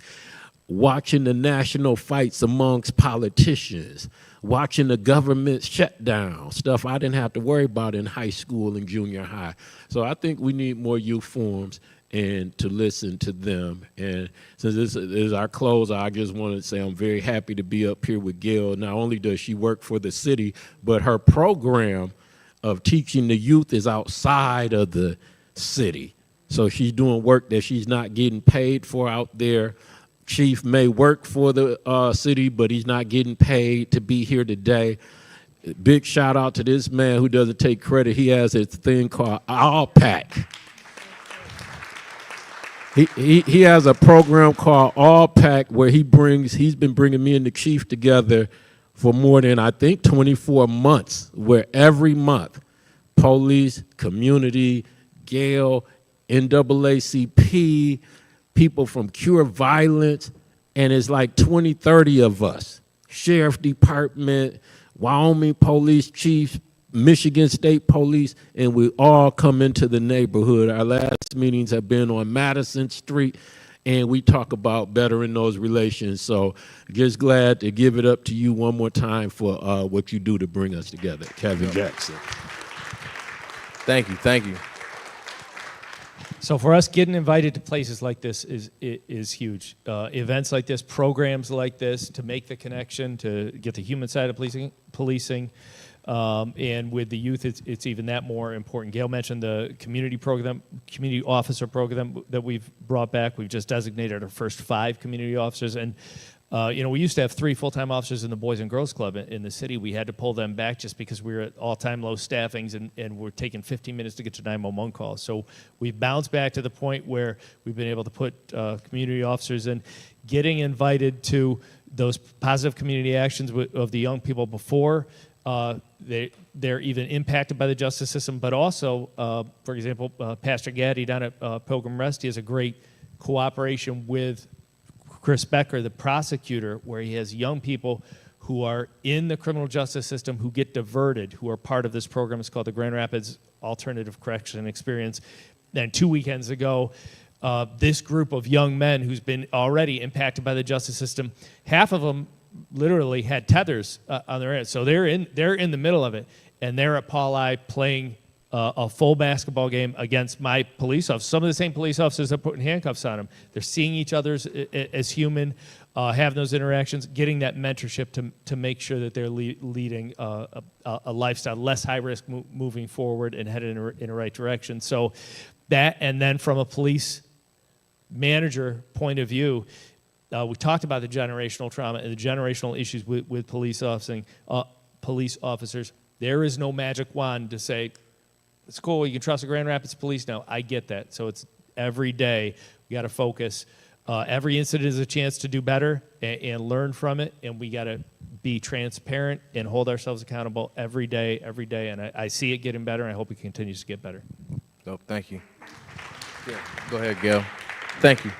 watching the national fights amongst politicians, watching the government shutdown, stuff I didn't have to worry about in high school and junior high. So I think we need more youth forums and to listen to them. And since this is our close, I just want to say I'm very happy to be up here with Gail. Not only does she work for the city, but her program of teaching the youth is outside of the city. So she's doing work that she's not getting paid for out there. Chief may work for the city, but he's not getting paid to be here today. Big shout out to this man who doesn't take credit. He has a thing called All-Pack. He has a program called All-Pack where he's been bringing me and the chief together for more than, I think, 24 months, where every month, police, community, Gale, NAACP, people from Cure Violence, and it's like 20, 30 of us. Sheriff Department, Wyoming Police Chiefs, Michigan State Police, and we all come into the neighborhood. Our last meetings have been on Madison Street, and we talk about bettering those relations. So just glad to give it up to you one more time for what you do to bring us together. Kevin Jackson. Thank you, thank you. So for us, getting invited to places like this is huge. Events like this, programs like this, to make the connection, to get the human side of policing, and with the youth, it's even that more important. Gail mentioned the community officer program that we've brought back. We've just designated our first 5 community officers, and we used to have 3 full-time officers in the Boys and Girls Club in the city. We had to pull them back just because we were at all-time low staffings, and we're taking 15 minutes to get to 911 calls. So we've bounced back to the point where we've been able to put community officers in. Getting invited to those positive community actions of the young people before they're even impacted by the justice system, but also, for example, Pastor Gaddy down at Pilgrim Rest, he has a great cooperation with Chris Becker, the prosecutor, where he has young people who are in the criminal justice system who get diverted, who are part of this program. It's called the Grand Rapids Alternative Correction Experience. And 2 weekends ago, this group of young men who's been already impacted by the justice system, half of them literally had tethers on their heads. So they're in the middle of it, and they're at Pauli playing a full basketball game against my police officers. Some of the same police officers that are putting handcuffs on them. They're seeing each other as human, having those interactions, getting that mentorship to make sure that they're leading a lifestyle less high risk moving forward and headed in the right direction. So that, and then from a police manager point of view, we talked about the generational trauma and the generational issues with police officers. There is no magic wand to say, it's cool, you can trust the Grand Rapids Police now. I get that. So it's every day we got to focus. Every incident is a chance to do better and learn from it, and we got to be transparent and hold ourselves accountable every day, and I see it getting better, and I hope it continues to get better. Oh, thank you. Yeah. Go ahead, Gail. Thank you.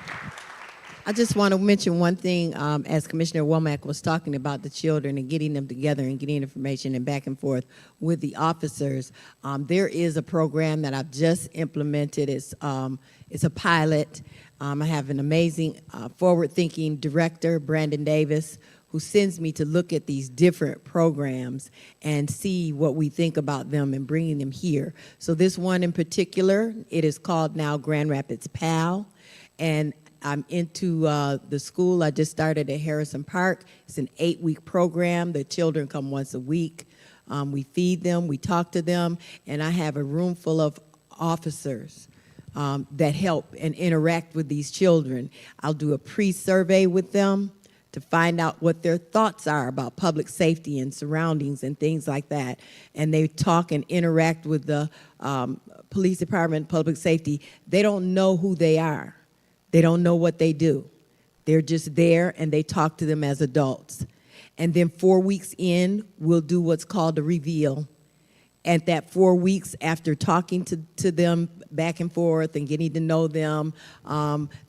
I just want to mention one thing, as Commissioner Womack was talking about the children and getting them together and getting information and back and forth with the officers. There is a program that I've just implemented. It's a pilot. I have an amazing forward-thinking director, Brandon Davis, who sends me to look at these different programs and see what we think about them and bringing them here. So this one in particular, it is called now Grand Rapids PAL, and I'm into the school. I just started at Harrison Park. It's an 8-week program. The children come once a week. We feed them, we talk to them, and I have a room full of officers that help and interact with these children. I'll do a pre-survey with them to find out what their thoughts are about public safety and surroundings and things like that. And they talk and interact with the police department, public safety. They don't know who they are. They don't know what they do. They're just there, and they talk to them as adults. And then 4 weeks in, we'll do what's called a reveal. At that 4 weeks, after talking to them back and forth and getting to know them,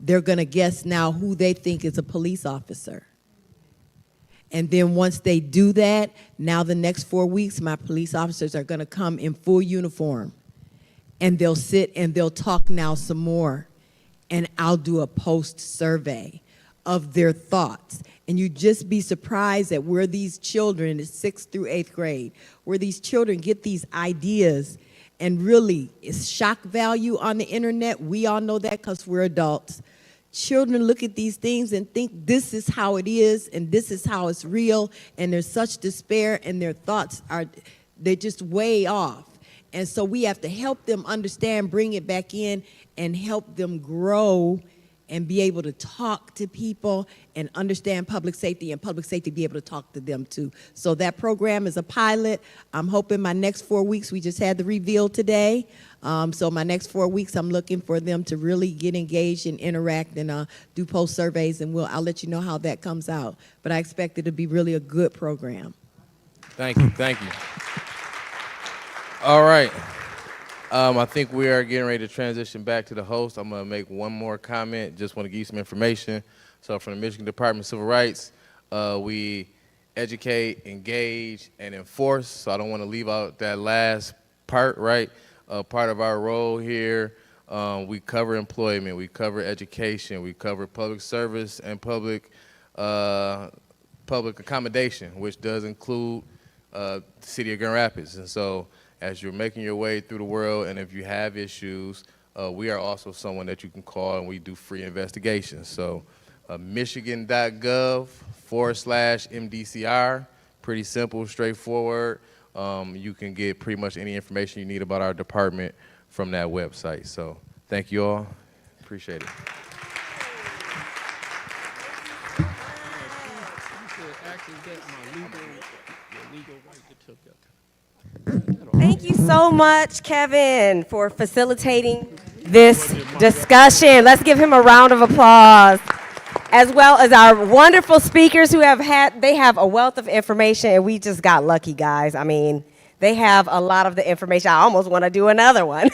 they're going to guess now who they think is a police officer. And then once they do that, now the next 4 weeks, my police officers are going to come in full uniform. And they'll sit and they'll talk now some more. And I'll do a post-survey of their thoughts. And you'd just be surprised at where these children, is 6th through 8th grade, where these children get these ideas, and really it's shock value on the internet. We all know that because we're adults. Children look at these things and think this is how it is and this is how it's real, and there's such despair, and their thoughts they're just way off. And so we have to help them understand, bring it back in, and help them grow and be able to talk to people and understand public safety, and public safety be able to talk to them too. So that program is a pilot. I'm hoping my next 4 weeks, we just had the reveal today. So my next 4 weeks, I'm looking for them to really get engaged and interact and do post surveys, and I'll let you know how that comes out. But I expect it to be really a good program. Thank you, thank you. All right. I think we are getting ready to transition back to the host. I'm going to make one more comment. Just want to give you some information. So from the Michigan Department of Civil Rights, we educate, engage, and enforce. So I don't want to leave out that last part, right? Part of our role here, we cover employment, we cover education, we cover public service and public accommodation, which does include the city of Grand Rapids. And so as you're making your way through the world, and if you have issues, we are also someone that you can call, and we do free investigations. So michigan.gov/MDCR, pretty simple, straightforward. You can get pretty much any information you need about our department from that website. So thank you all. Appreciate it. Thank you so much, Kevin, for facilitating this discussion. Let's give him a round of applause, as well as our wonderful speakers who they have a wealth of information, and we just got lucky, guys. I mean, they have a lot of the information. I almost want to do another one.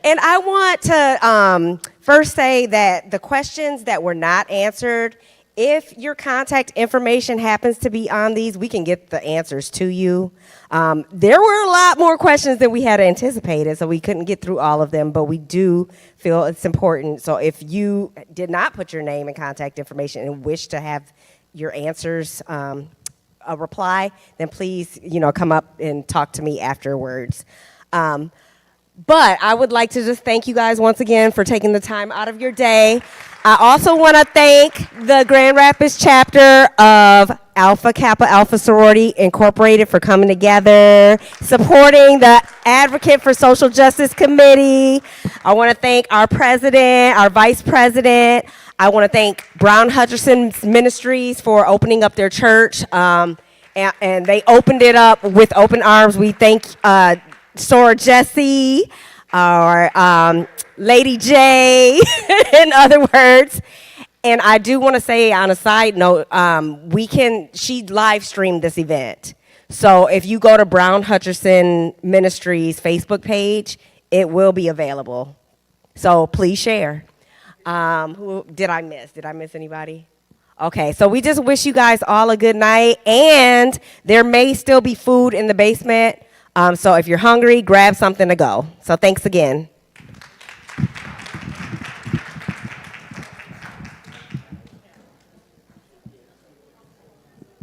And I want to first say that the questions that were not answered, if your contact information happens to be on these, we can get the answers to you. There were a lot more questions than we had anticipated, so we couldn't get through all of them, but we do feel it's important. So if you did not put your name and contact information and wish to have your answers a reply, then please, come up and talk to me afterwards. But I would like to just thank you guys once again for taking the time out of your day. I also want to thank the Grand Rapids chapter of Alpha Kappa Alpha Sorority Incorporated for coming together, supporting the Advocate for Social Justice Committee. I want to thank our president, our vice president. I want to thank Brown Hutcherson Ministries for opening up their church, and they opened it up with open arms. We thank Sora Jessie, our Lady J, in other words. And I do want to say, on a side note, she live streamed this event. So if you go to Brown Hutcherson Ministries Facebook page, it will be available. So please share. Who did I miss? Did I miss anybody? Okay, so we just wish you guys all a good night, and there may still be food in the basement. So if you're hungry, grab something to go. So thanks again.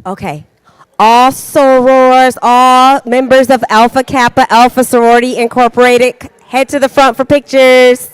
Okay. All sorors, all members of Alpha Kappa Alpha Sorority Incorporated, head to the front for pictures.